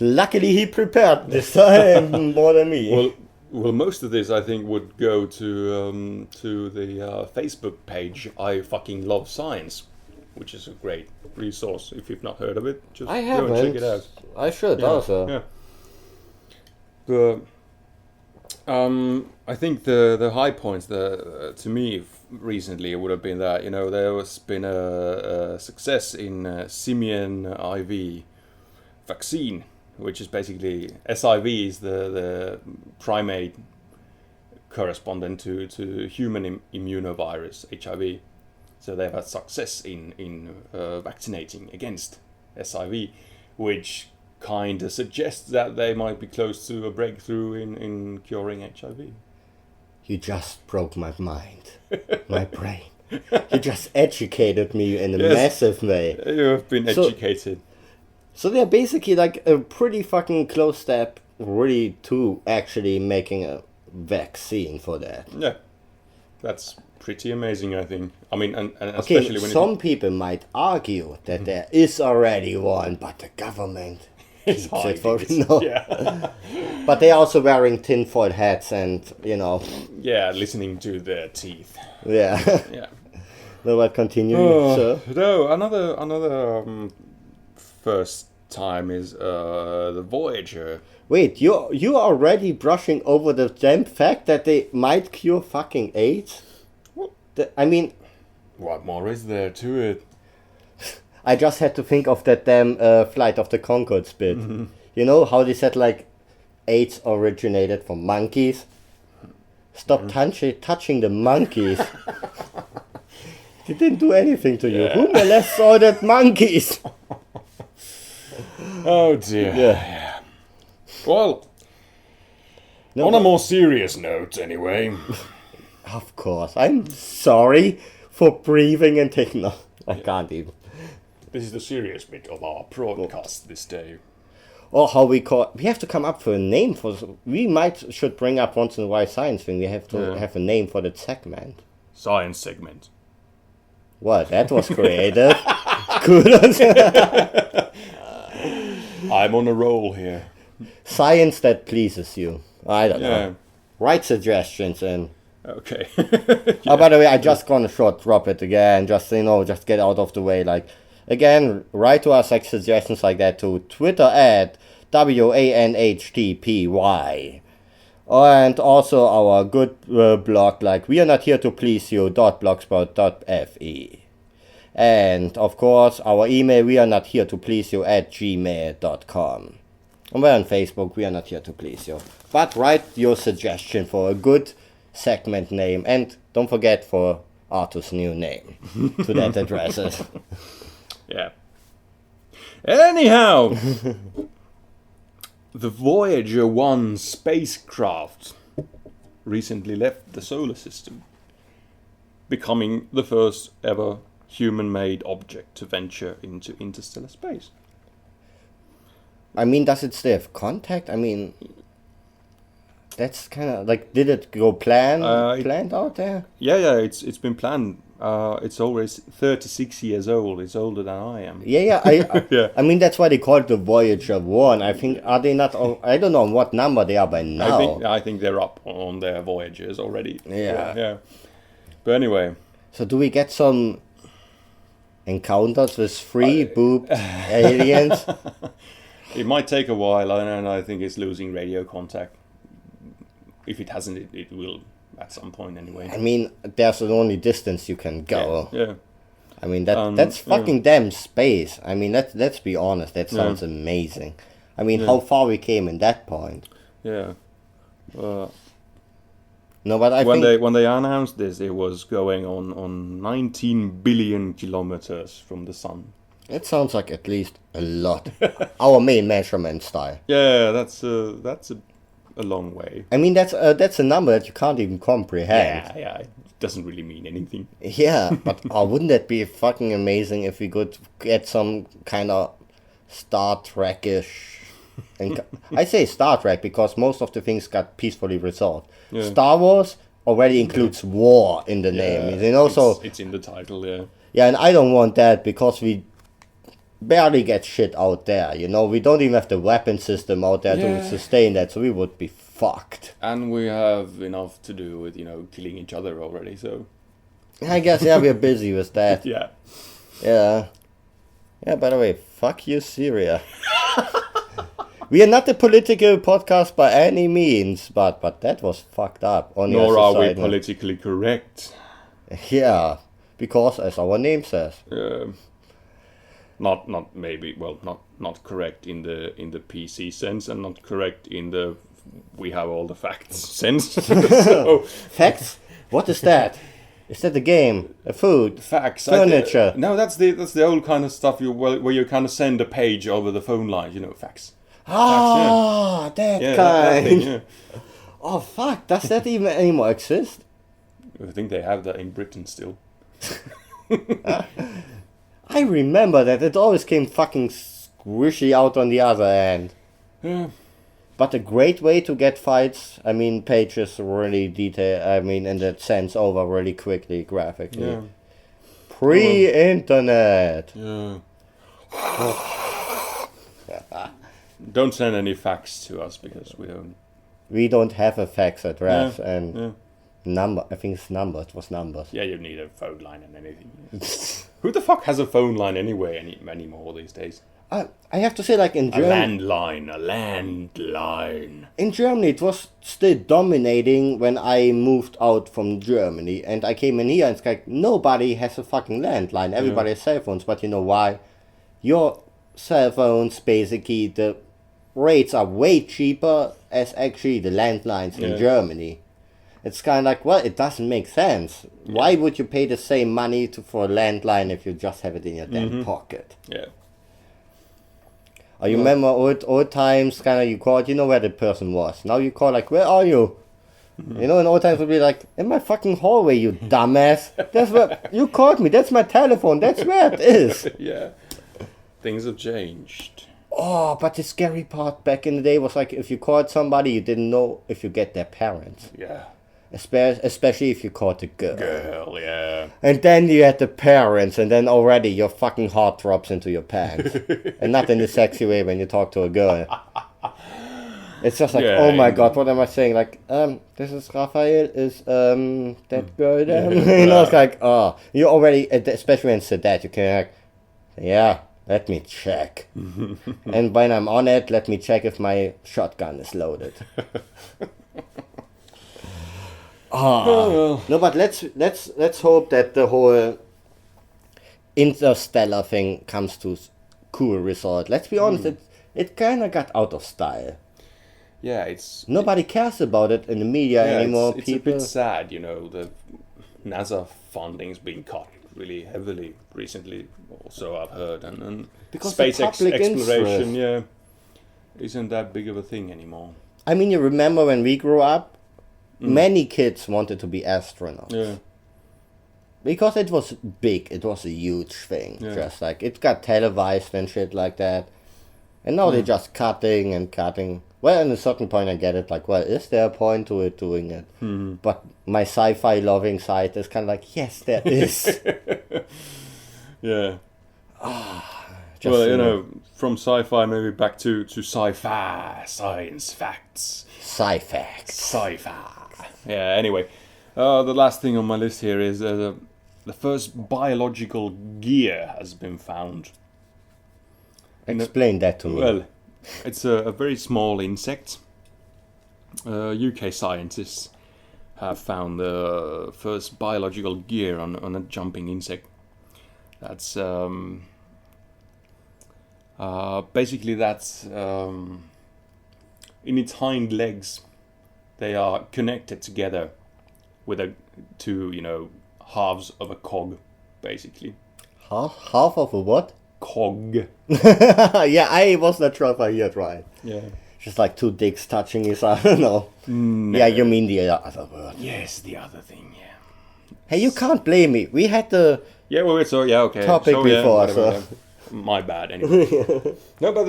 Speaker 2: Luckily, he prepared this time more than me.
Speaker 3: Well, most of this I think would go to the Facebook page. I fucking love science, which is a great resource. If you've not heard of it, just
Speaker 2: I
Speaker 3: go
Speaker 2: haven't.
Speaker 3: and check it out.
Speaker 2: I should also.
Speaker 3: Yeah. But I think the high points to me recently would have been that there has been a success in simian IV vaccine, which is basically SIV is the primate correspondent to human immunovirus HIV. So they've had success in vaccinating against SIV, which kind of suggests that they might be close to a breakthrough in curing HIV.
Speaker 2: You just broke my mind, my brain. You just educated me in a massive way.
Speaker 3: You have been educated.
Speaker 2: So they're basically like a pretty fucking close step really to actually making a vaccine for that.
Speaker 3: Yeah, that's pretty amazing, I think. I mean, and
Speaker 2: Okay,
Speaker 3: especially when
Speaker 2: some people might argue that there is already one, but the government
Speaker 3: it's
Speaker 2: keeps it
Speaker 3: hiding
Speaker 2: for
Speaker 3: it.
Speaker 2: no.
Speaker 3: Yeah.
Speaker 2: But they're also wearing tinfoil hats and,
Speaker 3: Yeah, listening to their teeth.
Speaker 2: yeah.
Speaker 3: Yeah.
Speaker 2: No, but continue, sir.
Speaker 3: No, another first time is the Voyager.
Speaker 2: Wait, you are already brushing over the damn fact that they might cure fucking AIDS?
Speaker 3: What?
Speaker 2: I mean,
Speaker 3: What more is there to it?
Speaker 2: I just had to think of that damn Flight of the Conchords bit.
Speaker 3: Mm-hmm.
Speaker 2: You know how they said like AIDS originated from monkeys? Stop touching the monkeys. They didn't do anything to you. Who molested monkeys?
Speaker 3: Oh dear.
Speaker 2: Yeah.
Speaker 3: Well,
Speaker 2: No,
Speaker 3: on a
Speaker 2: but-
Speaker 3: more serious note, anyway.
Speaker 2: Of course. I'm sorry for breathing and taking... No, I can't even.
Speaker 3: This is the serious bit of our broadcast this day.
Speaker 2: Or how we call... We have to come up for a name for... We should bring up once in a while science thing. We have to have a name for the segment.
Speaker 3: Science segment.
Speaker 2: Well, that was creative. Kudos.
Speaker 3: I'm on a roll here.
Speaker 2: Science that pleases you. I don't
Speaker 3: Yeah.
Speaker 2: know. Write suggestions and...
Speaker 3: Okay.
Speaker 2: Oh, by the way, I just gonna short drop it again. Just, just get out of the way. Like, again, write to us like suggestions like that to Twitter at WANHTPY. And also our good blog, like, we are not here to please you.blogspot.fe. And, of course, our email, we are not here to please you at gmail.com. And we're on Facebook, we are not here to please you. But write your suggestion for a good segment name. And don't forget for Arthur's new name to that addresses.
Speaker 3: Yeah. Anyhow, the Voyager 1 spacecraft recently left the solar system, becoming the first ever human-made object to venture into interstellar space.
Speaker 2: I mean, does it still have contact? I mean, that's kind of like, did it go planned out there?
Speaker 3: Yeah, it's been planned. It's always 36 years old. It's older than I am.
Speaker 2: Yeah.
Speaker 3: Yeah.
Speaker 2: I mean, that's why they call it the Voyager 1. I think, are they not, I don't know on what number they are by now.
Speaker 3: I think they're up on their Voyagers already.
Speaker 2: Yeah.
Speaker 3: But anyway.
Speaker 2: So do we get some encounters with free boobed aliens?
Speaker 3: It might take a while, and I think it's losing radio contact. If it hasn't, it will at some point anyway.
Speaker 2: I mean, there's the only distance you can go.
Speaker 3: Yeah.
Speaker 2: I mean, that's fucking damn space. I mean, let's be honest. That sounds amazing. I mean, how far we came in that point.
Speaker 3: Yeah.
Speaker 2: No, but
Speaker 3: when they announced this, it was going on 19 billion kilometers from the sun.
Speaker 2: It sounds like at least a lot. Our main measurement style.
Speaker 3: Yeah, that's a long way.
Speaker 2: I mean, that's a number that you can't even comprehend.
Speaker 3: Yeah, it doesn't really mean anything.
Speaker 2: Yeah, but wouldn't that be fucking amazing if we could get some kind of Star Trek-ish... I say Star Trek because most of the things got peacefully resolved. Yeah. Star Wars already includes war in the name. You know, so
Speaker 3: it's in the title, yeah.
Speaker 2: Yeah, and I don't want that because we barely get shit out there, you know. We don't even have the weapon system out there to sustain that, so we would be fucked.
Speaker 3: And we have enough to do with, killing each other already, so...
Speaker 2: I guess, we're busy with that.
Speaker 3: Yeah.
Speaker 2: Yeah. Yeah, by the way, fuck you, Syria. We are not a political podcast by any means, but that was fucked up.
Speaker 3: Nor are we politically correct.
Speaker 2: Yeah, because as our name says.
Speaker 3: Not correct in the PC sense, and not correct in the we have all the facts sense. So,
Speaker 2: facts? What is that? Is that the game? A food?
Speaker 3: Facts?
Speaker 2: Furniture?
Speaker 3: No, that's the old kind of stuff where you kind of send a page over the phone line. Facts.
Speaker 2: Ah,
Speaker 3: facts, yeah.
Speaker 2: That kind.
Speaker 3: That thing, yeah.
Speaker 2: Oh fuck! Does that even anymore exist?
Speaker 3: I think they have that in Britain still.
Speaker 2: I remember that. It always came fucking squishy out on the other end.
Speaker 3: Yeah.
Speaker 2: But a great way to get fights, pages really detail, in that sense, over really quickly, graphically.
Speaker 3: Yeah.
Speaker 2: Pre-internet.
Speaker 3: Yeah. Don't send any fax to us because we don't...
Speaker 2: We don't have a fax address number. I think it's numbers. It was numbers.
Speaker 3: Yeah, you need a phone line and anything. Who the fuck has a phone line anyway anymore these days?
Speaker 2: I have to say, like in Germany...
Speaker 3: A landline.
Speaker 2: In Germany, it was still dominating when I moved out from Germany. And I came in here and it's like, nobody has a fucking landline. Everybody has cell phones. But you know why? Your cell phones, basically, the rates are way cheaper as actually the landlines in Germany. It's kind of like, well, it doesn't make sense. Why would you pay the same money for a landline if you just have it in your damn pocket?
Speaker 3: Yeah.
Speaker 2: Or you remember old times, kind of you called, you know where the person was. Now you call like, where are you? You know, in old times would be like, in my fucking hallway, you dumbass. That's where, you called me, that's my telephone, that's where it is.
Speaker 3: Yeah. Things have changed.
Speaker 2: Oh, but the scary part back in the day was like, if you called somebody, you didn't know if you get their parents.
Speaker 3: Yeah.
Speaker 2: Especially if you called a girl.
Speaker 3: Girl, yeah.
Speaker 2: And then you had the parents, and then already your fucking heart drops into your pants. And not in the sexy way when you talk to a girl. It's just like, oh my god, what am I saying? Like, this is Raphael, is that girl there? You know, it's like, oh, you already, especially when it's a dad, you can like, yeah, let me check. And when I'm on it, let me check if my shotgun is loaded. No, but let's hope that the whole interstellar thing comes to cool result. Let's be honest, it kind of got out of style.
Speaker 3: Yeah,
Speaker 2: nobody cares about it in the media anymore.
Speaker 3: It's a bit sad, the NASA funding's been cut really heavily recently, so I've heard, and
Speaker 2: Because
Speaker 3: space
Speaker 2: the public
Speaker 3: exploration,
Speaker 2: interest.
Speaker 3: isn't that big of a thing anymore.
Speaker 2: I mean, you remember when we grew up, many kids wanted to be astronauts.
Speaker 3: Yeah.
Speaker 2: Because it was big, it was a huge thing.
Speaker 3: Yeah.
Speaker 2: Just like, it got televised and shit like that. And now they're just cutting and cutting. Well, at a certain point I get it, like, well, is there a point to it doing it? But my sci-fi loving side is kind of like, yes, there is.
Speaker 3: Yeah.
Speaker 2: Just,
Speaker 3: Well, you know, from sci-fi maybe back to sci-fi, science facts.
Speaker 2: Sci-fact.
Speaker 3: Sci-fi. Yeah, anyway. The last thing on my list here is the first biological gear has been found.
Speaker 2: Explain that to me.
Speaker 3: Well, it's a very small insect. UK scientists have found the first biological gear on a jumping insect. That's basically that's in its hind legs. They are connected together with two halves of a cog, basically.
Speaker 2: Half of a what?
Speaker 3: Cog.
Speaker 2: Yeah, I was not sure if I heard right.
Speaker 3: Yeah.
Speaker 2: Just like two dicks touching each other. No.
Speaker 3: No.
Speaker 2: Yeah, you mean the other word.
Speaker 3: Yes, the other thing. Yeah.
Speaker 2: Hey, you can't blame me. We had the
Speaker 3: Yeah. Well, so yeah. Okay.
Speaker 2: topic
Speaker 3: so, yeah,
Speaker 2: before,
Speaker 3: whatever,
Speaker 2: so.
Speaker 3: yeah. My bad. Anyway. No, but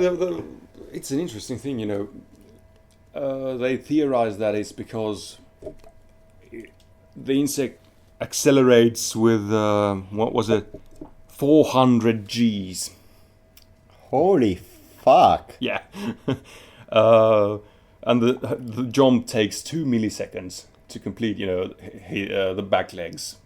Speaker 3: it's an interesting thing. They theorize that it's because the insect accelerates with what was it, 400 Gs.
Speaker 2: Holy fuck.
Speaker 3: Yeah. And the jump takes 2 milliseconds to complete. The back legs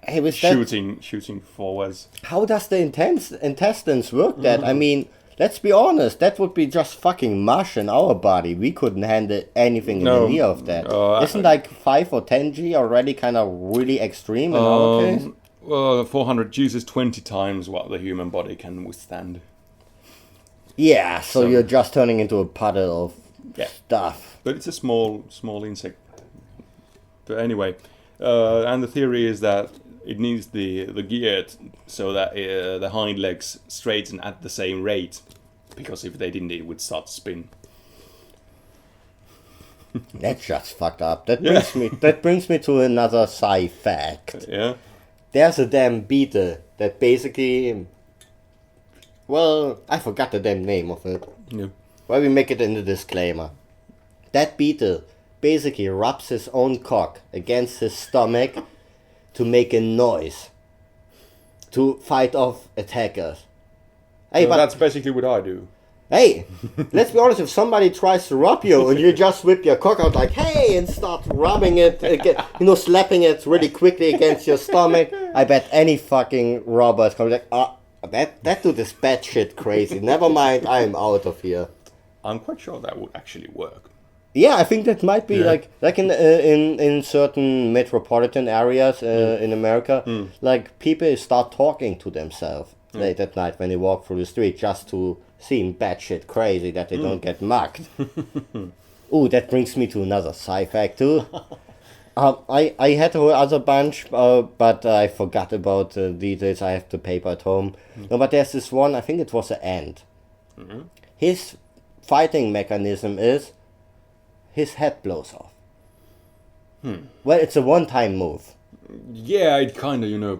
Speaker 2: Hey, with that,
Speaker 3: shooting forwards.
Speaker 2: how does the intestines work that? I mean, let's be honest, that would be just fucking mush in our body. We couldn't handle anything in the
Speaker 3: No.
Speaker 2: near of that. Isn't like 5 or 10 G already kind of really extreme in our case?
Speaker 3: Well, 400 Gs is 20 times what the human body can withstand.
Speaker 2: Yeah, so you're just turning into a puddle of
Speaker 3: Yeah.
Speaker 2: stuff.
Speaker 3: But it's a small insect. But anyway, and the theory is that it needs the gear so that the hind legs straighten at the same rate, because if they didn't, it would start to spin.
Speaker 2: That's just fucked up. That brings me to another sci fact.
Speaker 3: Yeah.
Speaker 2: There's a damn beetle that basically, well, I forgot the damn name of it.
Speaker 3: Yeah.
Speaker 2: Well, we make it in the disclaimer. That beetle basically rubs his own cock against his stomach to make a noise to fight off attackers. Hey,
Speaker 3: So
Speaker 2: but
Speaker 3: that's basically what I do.
Speaker 2: hey, let's be honest, if somebody tries to rub you and you just whip your cock out like, hey, and start rubbing it, again, slapping it really quickly against your stomach, I bet any fucking robber is going to be like, that dude is batshit crazy. Never mind, I'm out of here.
Speaker 3: I'm quite sure that would actually work.
Speaker 2: Yeah, I think that might be
Speaker 3: Yeah.
Speaker 2: like in certain metropolitan areas in America, like people start talking to themselves late at night when they walk through the street just to seem batshit crazy that they don't get mugged. Ooh, that brings me to another sci fact too. I had a whole other bunch, but I forgot about the details. I have the paper at home. No, but there's this one. I think it was an ant. His fighting mechanism is his head blows off. Well, it's a one-time move.
Speaker 3: Yeah, it kind of,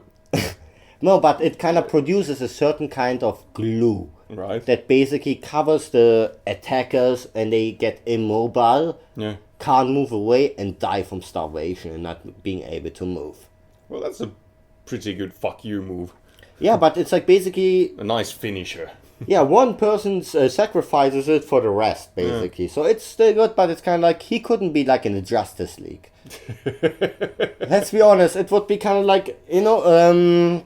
Speaker 2: No, but it kind of produces a certain kind of glue
Speaker 3: right?
Speaker 2: that basically covers the attackers and they get immobile,
Speaker 3: Yeah.
Speaker 2: can't move away, and die from starvation and not being able to move.
Speaker 3: Well, that's a pretty good fuck you move.
Speaker 2: Yeah, but it's like basically,
Speaker 3: A nice finisher.
Speaker 2: yeah, one person sacrifices it for the rest, basically. So it's still good, but it's kind of like he couldn't be like in the Justice League. Let's be honest, it would be kind of like,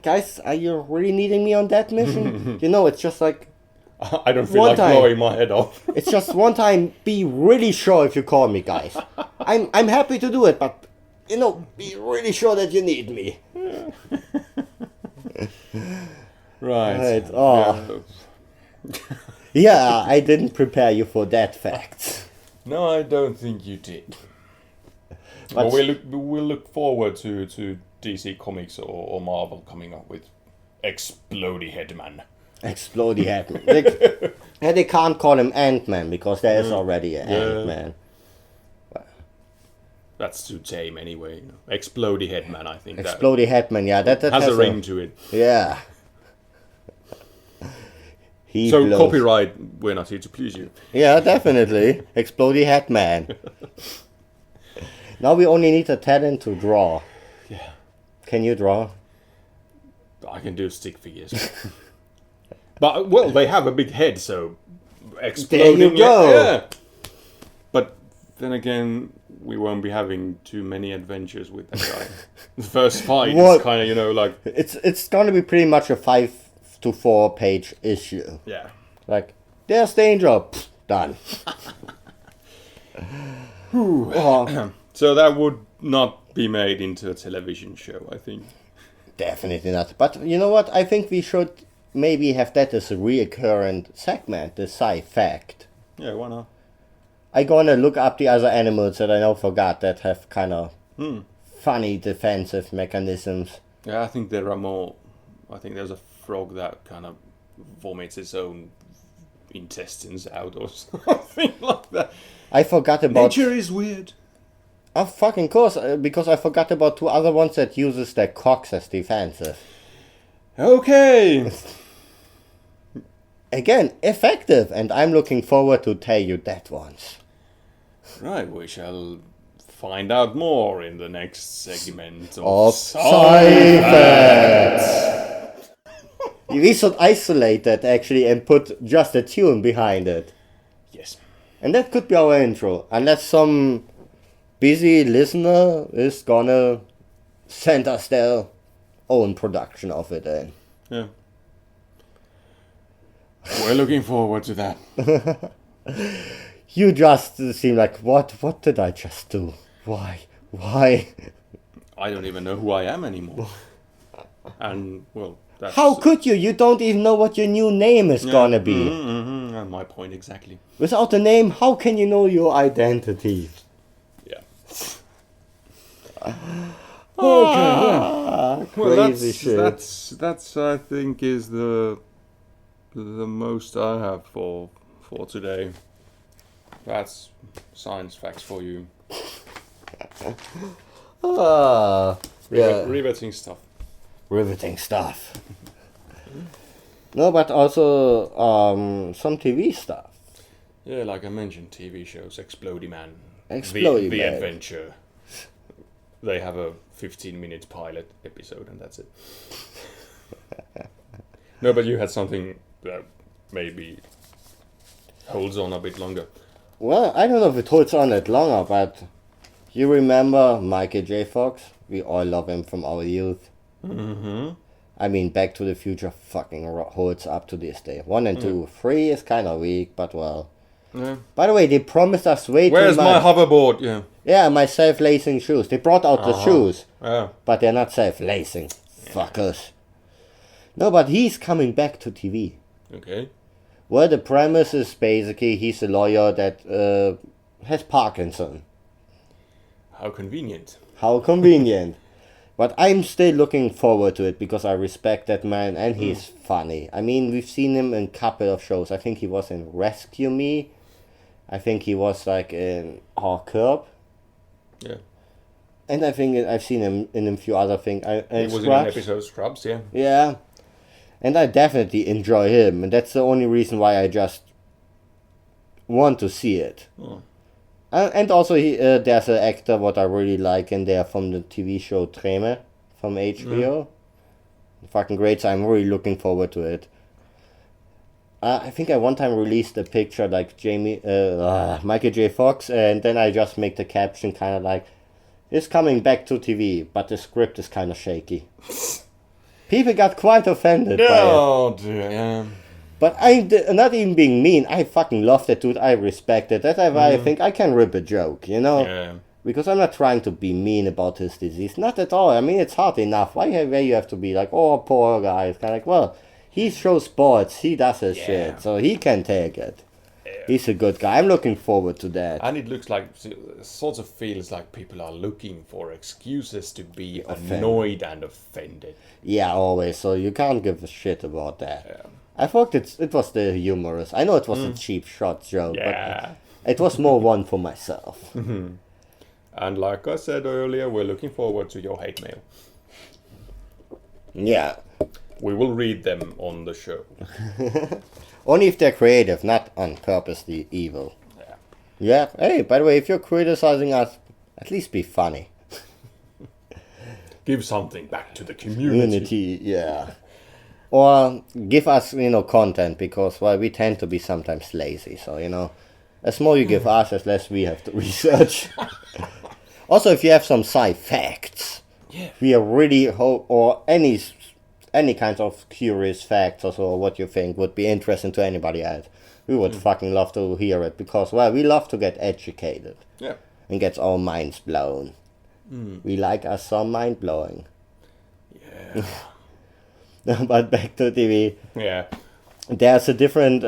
Speaker 2: guys, are you really needing me on that mission? It's just like,
Speaker 3: I don't feel
Speaker 2: One
Speaker 3: like
Speaker 2: time.
Speaker 3: blowing my head off.
Speaker 2: it's just one time, be really sure if you call me, guys. I'm happy to do it, but, be really sure that you need me.
Speaker 3: Right.
Speaker 2: Oh. Yeah, I didn't prepare you for that fact.
Speaker 3: No, I don't think you did.
Speaker 2: But-
Speaker 3: But we'll look forward to DC Comics or Marvel coming up with
Speaker 1: explodey headman.
Speaker 2: Explodey Headman. They can't call him Ant-Man because there is already an Ant-Man.
Speaker 3: That's too tame anyway. You know. Explodey headman, I think.
Speaker 2: Explodey Headman, yeah, that
Speaker 3: has a ring to it.
Speaker 2: Yeah. He
Speaker 3: So
Speaker 2: blows.
Speaker 3: copyright, we're not here to please you.
Speaker 2: Yeah, definitely. Explodey Headman. Now we only need a talent to draw.
Speaker 3: Yeah.
Speaker 2: Can you draw?
Speaker 3: I can do stick figures. But, well, they have a big head, so... Exploding,
Speaker 2: There you go.
Speaker 3: Yeah. But then again, we won't be having too many adventures with that guy. The first fight is kind of, you know, like...
Speaker 2: It's gonna be pretty much a 5 to 4 page issue.
Speaker 3: Yeah.
Speaker 2: Like, there's danger. Pfft, done. Oh,
Speaker 3: So that would not be made into a television show, I think.
Speaker 2: definitely not. But you know what? I think we should maybe have that as a recurrent segment, the sci-fact.
Speaker 3: Yeah, why not?
Speaker 2: I gonna look up the other animals that I now forgot that have kind of funny defensive mechanisms.
Speaker 3: Yeah, I think there are more... I think there's a frog that kind of vomits its own intestines out or something like that.
Speaker 2: I forgot about...
Speaker 3: Nature is weird.
Speaker 2: Oh, fucking course, because I forgot about 2 other ones that uses their cocks as defensive.
Speaker 3: Okay.
Speaker 2: Again, effective, and I'm looking forward to tell you that ones.
Speaker 3: Right, we shall find out more in the next segment
Speaker 2: Of
Speaker 3: Sci-Facts.
Speaker 2: We should isolate that actually and put just a tune behind it.
Speaker 3: Yes.
Speaker 2: And that could be our intro, unless some busy listener is gonna send us their own production of it then.
Speaker 3: Yeah. We're looking forward to that.
Speaker 2: You just seem like, what did I just do? Why?
Speaker 3: I don't even know who I am anymore. And, well, that's...
Speaker 2: How could you? You don't even know what your new name is gonna be.
Speaker 3: And my point exactly.
Speaker 2: Without a name, how can you know your identity?
Speaker 3: Yeah.
Speaker 2: Okay. Crazy shit.
Speaker 3: That's I think is the most I have for today. That's science facts for you.
Speaker 2: Yeah.
Speaker 3: Riveting stuff.
Speaker 2: Riveting stuff. No, but also some TV stuff.
Speaker 3: Yeah, like I mentioned, TV shows, Explodey Man,
Speaker 2: Explodey
Speaker 3: the
Speaker 2: Man.
Speaker 3: Adventure. They have a 15-minute pilot episode, and that's it. No, but you had something that maybe holds on a bit longer.
Speaker 2: Well, I don't know if it holds on that longer, but you remember Michael J. Fox? We all love him from our youth.
Speaker 3: Mm-hmm.
Speaker 2: I mean, Back to the Future fucking holds up to this day. 1 and 2. 3 is kind of weak, but well.
Speaker 3: Yeah.
Speaker 2: By the way, they promised us way
Speaker 3: Where's
Speaker 2: too
Speaker 3: my
Speaker 2: much.
Speaker 3: hoverboard? Yeah.
Speaker 2: Yeah, my self-lacing shoes. They brought out the shoes,
Speaker 3: Yeah.
Speaker 2: but they're not self-lacing. Fuckers. No, but he's coming back to TV.
Speaker 3: Okay.
Speaker 2: Well, the premise is basically he's a lawyer that has Parkinson.
Speaker 3: How convenient.
Speaker 2: How convenient. But I'm still looking forward to it because I respect that man and he's funny. I mean, we've seen him in a couple of shows. I think he was in Rescue Me. I think he was like in Our Curb.
Speaker 3: Yeah.
Speaker 2: And I think I've seen him in a few other things.
Speaker 3: He was in an episode of Scrubs, yeah.
Speaker 2: Yeah. And I definitely enjoy him. And that's the only reason why I just want to see it.
Speaker 3: Oh.
Speaker 2: And also, there's an actor what I really like in there from the TV show Treme from HBO. Fucking great, so I'm really looking forward to it. I think I one time released a picture like Michael J. Fox, and then I just make the caption kind of like, it's coming back to TV, but the script is kind of shaky. People got quite offended by it.
Speaker 3: Oh dear, yeah.
Speaker 2: But I'm not even being mean. I fucking love that dude. I respect it. That's why I think I can rip a joke, you know?
Speaker 3: Yeah.
Speaker 2: Because I'm not trying to be mean about his disease. Not at all. I mean, it's hard enough. Why you have to be like, oh, poor guy? It's kind of like, well, he shows sports. He does his shit. So he can take it.
Speaker 3: Yeah.
Speaker 2: He's a good guy. I'm looking forward to that.
Speaker 3: And it looks like, sort of feels like people are looking for excuses to be annoyed and offended.
Speaker 2: Yeah, always. So you can't give a shit about that.
Speaker 3: Yeah.
Speaker 2: I thought it was the humorous. I know it was a cheap shot joke,
Speaker 3: Yeah.
Speaker 2: but it was more one for myself.
Speaker 3: And like I said earlier, we're looking forward to your hate mail.
Speaker 2: Yeah.
Speaker 3: We will read them on the show.
Speaker 2: Only if they're creative, not on purposely evil.
Speaker 3: Yeah.
Speaker 2: Yeah. Hey, by the way, if you're criticizing us, at least be funny.
Speaker 3: Give something back to the community.
Speaker 2: Yeah. Or give us, content, because, well, we tend to be sometimes lazy. So, as more you give us, as less we have to research. Also, if you have some sci facts, we are really or any kinds of curious facts or so, what you think would be interesting to anybody else. We would fucking love to hear it, because, well, we love to get educated.
Speaker 3: Yeah.
Speaker 2: And get our minds blown. We like us some mind blowing.
Speaker 3: Yeah.
Speaker 2: But back to TV.
Speaker 3: Yeah.
Speaker 2: There's a different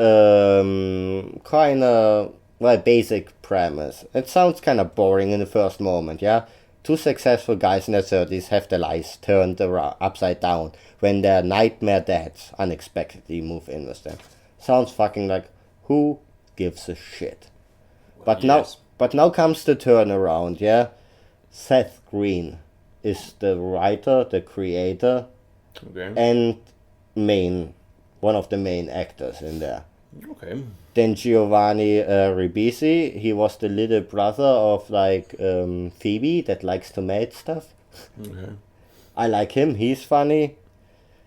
Speaker 2: kind of, well, basic premise. It sounds kind of boring in the first moment, yeah? Two successful guys in their 30s have their lives turned upside down when their nightmare dads unexpectedly move in with them. Sounds fucking like, who gives a shit? But now comes the turnaround, yeah? Seth Green is the writer, the creator, and one of the main actors in there.
Speaker 3: Okay.
Speaker 2: Then Giovanni Ribisi, he was the little brother of Phoebe that likes to mate stuff.
Speaker 3: Okay.
Speaker 2: I like him, he's funny.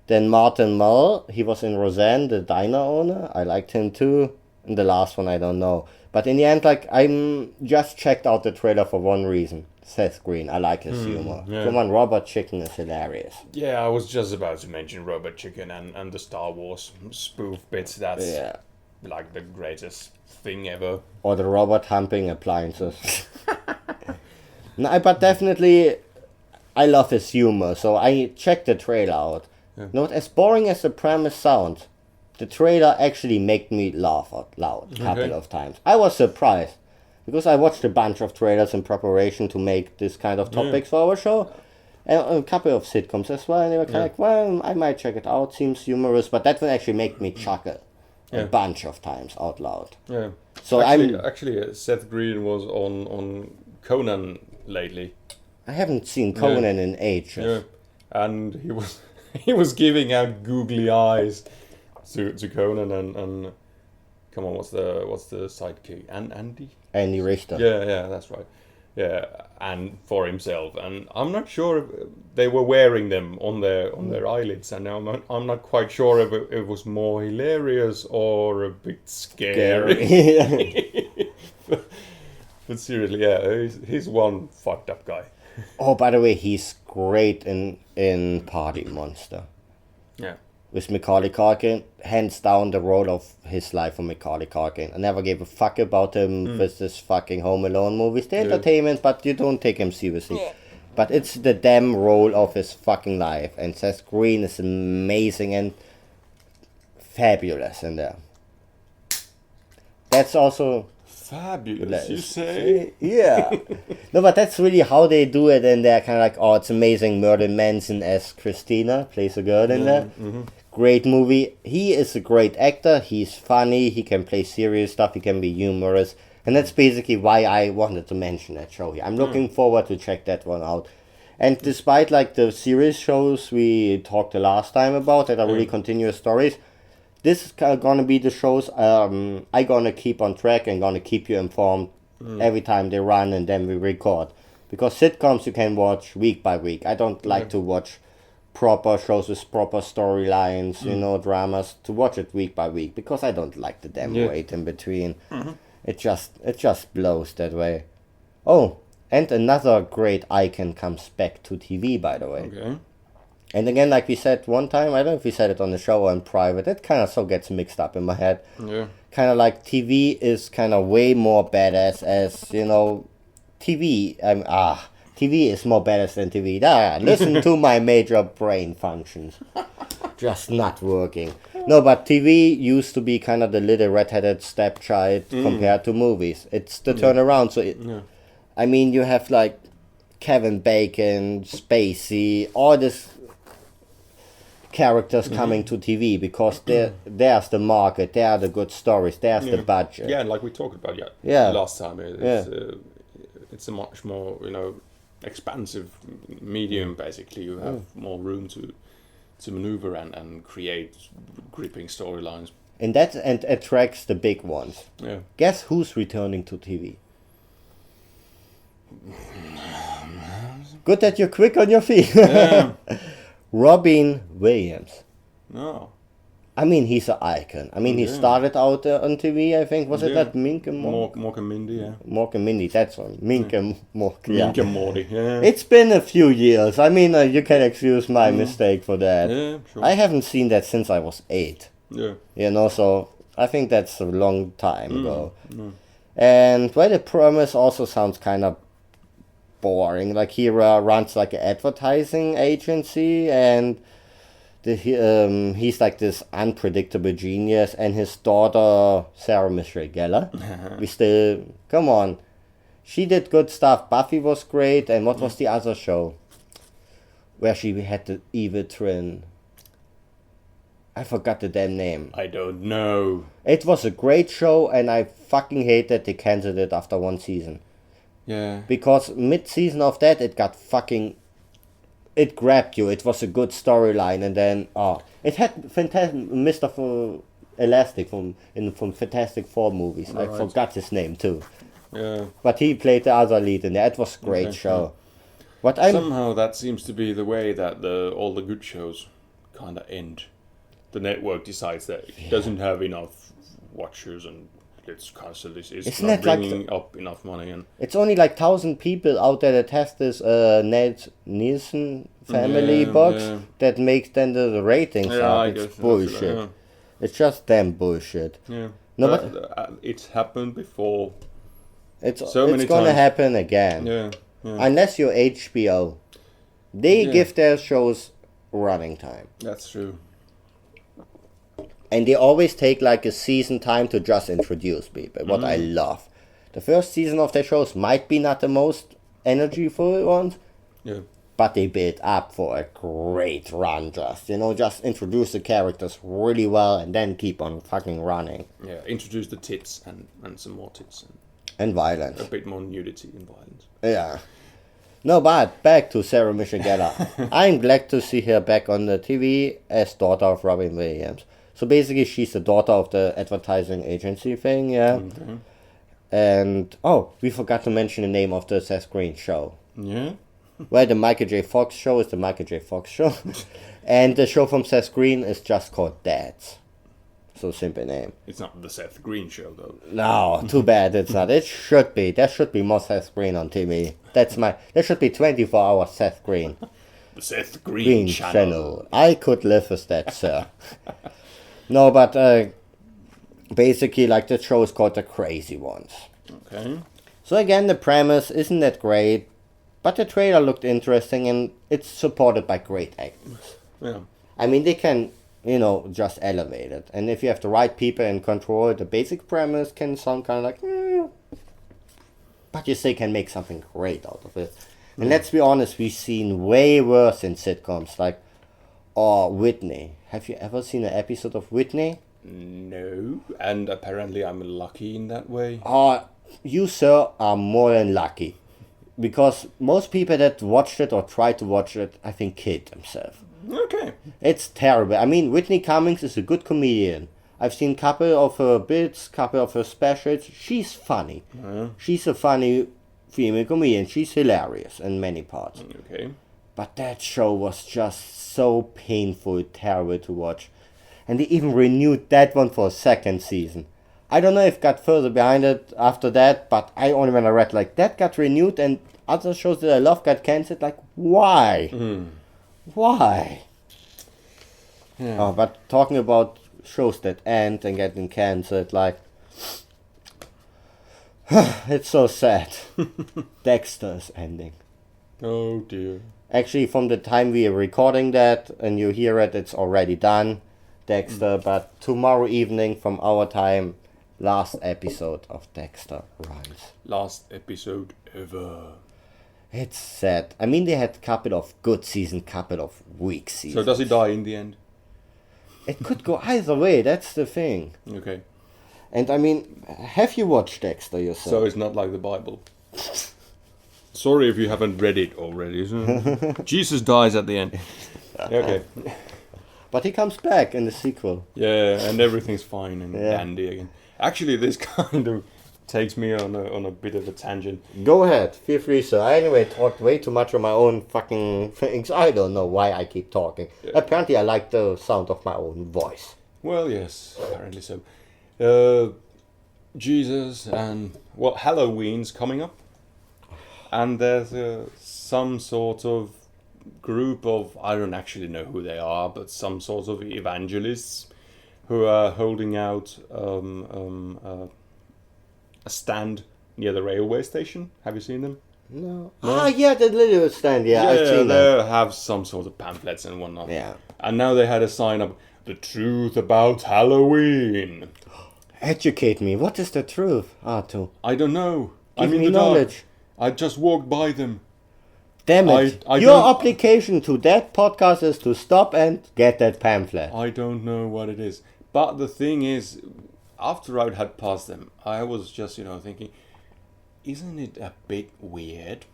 Speaker 2: Then Martin Mull, he was in Roseanne, the diner owner. I liked him too. And the last one I don't know. But in the end, I'm just checked out the trailer for one reason. Seth Green, I like his humor.
Speaker 3: Yeah.
Speaker 2: Come on, Robot Chicken is hilarious.
Speaker 3: Yeah, I was just about to mention Robot Chicken and the Star Wars spoof bits. That's like the greatest thing ever.
Speaker 2: Or the robot humping appliances. No, but definitely, I love his humor, so I checked the trailer out.
Speaker 3: Yeah.
Speaker 2: Not as boring as the premise sounds, the trailer actually made me laugh out loud a couple of times. I was surprised, because I watched a bunch of trailers in preparation to make this kind of topics for our show, and a couple of sitcoms as well, and they were kind of like, well, I might check it out, seems humorous, but that one actually made me chuckle a bunch of times out loud.
Speaker 3: Yeah.
Speaker 2: So
Speaker 3: actually, Seth Green was on Conan lately.
Speaker 2: I haven't seen Conan in ages.
Speaker 3: Yeah. And he was giving out googly eyes to Conan and come on, what's the sidekick? Andy
Speaker 2: Richter.
Speaker 3: Yeah, that's right. Yeah, and for himself, and I'm not sure if they were wearing them on their eyelids, and I'm not quite sure if it was more hilarious or a bit scary. But seriously, yeah, he's one fucked up guy.
Speaker 2: Oh, by the way, he's great in Party Monster.
Speaker 3: Yeah.
Speaker 2: With Macaulay Culkin, hands down the role of his life for Macaulay Culkin. I never gave a fuck about him with this fucking Home Alone movies. They're entertainment, but you don't take him seriously. Yeah. But it's the damn role of his fucking life. And Seth Green is amazing and fabulous in there. That's also...
Speaker 3: Fabulous, you say?
Speaker 2: Yeah. No, but that's really how they do it, and they're kind of like, oh, it's amazing. Merlin Manson as Christina plays a girl in there. Mm-hmm. Great movie. He is a great actor. He's funny. He can play serious stuff. He can be humorous. And that's basically why I wanted to mention that show here. I'm looking forward to check that one out. And despite the series shows we talked the last time about that are really continuous stories, this is gonna be the shows I'm gonna keep on track and gonna keep you informed every time they run, and then we record. Because sitcoms you can watch week by week. I don't like to watch proper shows with proper storylines, dramas, to watch it week by week, because I don't like the damn wait in between. Mm-hmm. It just blows that way. Oh, and another great icon comes back to TV, by the way.
Speaker 3: Okay.
Speaker 2: And again, like we said one time, I don't know if we said it on the show or in private, it kind of so gets mixed up in my head.
Speaker 3: Yeah.
Speaker 2: Kind of like TV is kind of way more badass as, TV. TV is more badass than TV. Listen to my major brain functions. just not working. No, but TV used to be kind of the little red-headed stepchild compared to movies. It's the turnaround. So, I mean, you have like Kevin Bacon, Spacey, all these characters coming to TV because there's the market, there are the good stories, there's the budget.
Speaker 3: Yeah, and like we talked about last time, it's a much more expansive medium. Basically, you have more room to maneuver and create gripping storylines.
Speaker 2: And that attracts the big ones.
Speaker 3: Yeah.
Speaker 2: Guess who's returning to TV? Good that you're quick on your feet.
Speaker 3: Yeah.
Speaker 2: Robin Williams.
Speaker 3: No.
Speaker 2: I mean, he's an icon. I mean, he started out on TV, I think. Was it that Mink and Mork?
Speaker 3: Mork and Mindy, yeah.
Speaker 2: Mork and Mindy, that's one. Mink and Mork.
Speaker 3: Mink and Morty, yeah.
Speaker 2: It's been a few years. I mean, you can excuse my mistake for that.
Speaker 3: Yeah, sure.
Speaker 2: I haven't seen that since I was 8.
Speaker 3: Yeah.
Speaker 2: So I think that's a long time ago. And well, the premise also sounds kind of boring. Like he runs like an advertising agency, and he's like this unpredictable genius, and his daughter Sarah Michelle Gellar. We still come on. She did good stuff. Buffy was great, and what was the other show where she had the evil twin? I forgot the damn name.
Speaker 3: I don't know.
Speaker 2: It was a great show, and I fucking hate that they cancelled it after one season.
Speaker 3: Yeah.
Speaker 2: Because mid-season of that, it grabbed you. It was a good storyline, and then it had fantastic Mr. Elastic from Fantastic Four movies.
Speaker 3: Right.
Speaker 2: I forgot his name too.
Speaker 3: Yeah.
Speaker 2: But he played the other lead in there. It was a great show. What
Speaker 3: Somehow that seems to be the way that all the good shows kind of end. The network decides that it doesn't have enough watchers and let's cancel this. It's not bringing up enough money. And
Speaker 2: it's only like 1,000 people out there that has this Nielsen family box that makes then the ratings up. It's bullshit.
Speaker 3: Yeah.
Speaker 2: It's just damn bullshit.
Speaker 3: Yeah.
Speaker 2: No,
Speaker 3: but it's happened before.
Speaker 2: It's
Speaker 3: many
Speaker 2: gonna
Speaker 3: times.
Speaker 2: happen again.
Speaker 3: Yeah.
Speaker 2: Unless you're HBO. They give their shows running time.
Speaker 3: That's true.
Speaker 2: And they always take like a season time to just introduce people, what I love. The first season of their shows might be not the most energy-full ones, but they build up for a great run just introduce the characters really well and then keep on fucking running.
Speaker 3: Yeah, introduce the tits and some more tits.
Speaker 2: And violence.
Speaker 3: A bit more nudity and violence.
Speaker 2: Yeah. No, but back to Sarah Michelle Gellar. I'm glad to see her back on the TV as daughter of Robin Williams. So basically, she's the daughter of the advertising agency thing, yeah. Mm-hmm. And, we forgot to mention the name of the Seth Green show.
Speaker 3: Yeah?
Speaker 2: Well, the Michael J. Fox show is the Michael J. Fox show. And the show from Seth Green is just called Dads. So simple name.
Speaker 3: It's not the Seth Green show, though.
Speaker 2: No, too bad it's not. It should be. There should be more Seth Green on TV. There should be 24 hours Seth Green.
Speaker 3: The Seth Green channel.
Speaker 2: I could live with that, sir. No, but basically, like, the show is called The Crazy Ones.
Speaker 3: Okay.
Speaker 2: So again, the premise isn't that great, but the trailer looked interesting, and it's supported by great actors.
Speaker 3: Yeah.
Speaker 2: I mean, they can, just elevate it. And if you have the right people in control, the basic premise can sound kind of like, but you still can make something great out of it. And let's be honest, we've seen way worse in sitcoms, like, Whitney. Have you ever seen an episode of Whitney?
Speaker 3: No, and apparently I'm lucky in that way.
Speaker 2: You, sir, are more than lucky. Because most people that watched it or tried to watch it, I think, killed themselves.
Speaker 3: Okay.
Speaker 2: It's terrible. I mean, Whitney Cummings is a good comedian. I've seen a couple of her bits, couple of her specials. She's funny. She's a funny female comedian. She's hilarious in many parts.
Speaker 3: Okay.
Speaker 2: But that show was just so painful, terrible to watch. And they even renewed that one for a second season. I don't know if it got further behind it after that, but I only when I read like that got renewed and other shows that I love got cancelled. Like, why? Why?
Speaker 3: Yeah.
Speaker 2: But talking about shows that end and getting cancelled, like, it's so sad. Dexter is ending.
Speaker 3: Oh dear.
Speaker 2: Actually, from the time we are recording that and you hear it, it's already done, Dexter. But tomorrow evening from our time, last episode of Dexter runs.
Speaker 3: Last episode ever.
Speaker 2: It's sad. I mean, they had a couple of good seasons, couple of weak seasons.
Speaker 3: So does he die in the end?
Speaker 2: It could go either way, that's the thing.
Speaker 3: Okay.
Speaker 2: And I mean, have you watched Dexter yourself?
Speaker 3: So it's not like the Bible. Sorry if you haven't read it already. Jesus dies at the end. Okay.
Speaker 2: But he comes back in the sequel.
Speaker 3: Yeah, and everything's fine and
Speaker 2: Yeah.
Speaker 3: dandy again. Actually, this kind of takes me on a bit of a tangent.
Speaker 2: Go ahead, feel free, sir. I anyway talked way too much on my own fucking things. I don't know why I keep talking.
Speaker 3: Yeah.
Speaker 2: Apparently I like the sound of my own voice.
Speaker 3: Well, yes, apparently so. Jesus and, well, Halloween's coming up. And there's some sort of group of, I don't actually know who they are, but some sort of evangelists who are holding out a stand near the railway station. Have you seen them?
Speaker 2: No. Ah, yeah, the little stand. Yeah, I've seen
Speaker 3: they
Speaker 2: that.
Speaker 3: have some sort of pamphlets and whatnot.
Speaker 2: Yeah.
Speaker 3: And now they had a sign up, "The truth about Halloween."
Speaker 2: Educate me. What is the truth, Artu?
Speaker 3: I don't know.
Speaker 2: Give
Speaker 3: I'm in
Speaker 2: me
Speaker 3: the dark.
Speaker 2: knowledge.
Speaker 3: I just walked by them.
Speaker 2: Damn it.
Speaker 3: I
Speaker 2: Your
Speaker 3: don't-
Speaker 2: application to that podcast is to stop and get that pamphlet.
Speaker 3: I don't know what it is. But the thing is, after I had passed them, I was just, thinking, isn't it a bit weird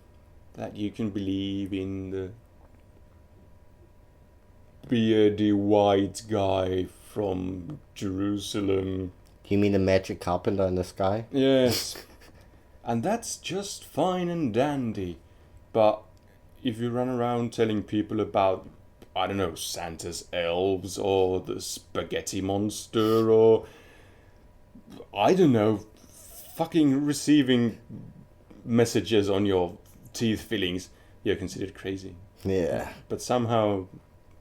Speaker 3: that you can believe in the beardy white guy from Jerusalem?
Speaker 2: You mean the magic carpenter in the sky?
Speaker 3: Yes. And that's just fine and dandy. But if you run around telling people about, I don't know, Santa's elves or the spaghetti monster or, I don't know, fucking receiving messages on your teeth fillings, you're considered crazy.
Speaker 2: Yeah.
Speaker 3: But somehow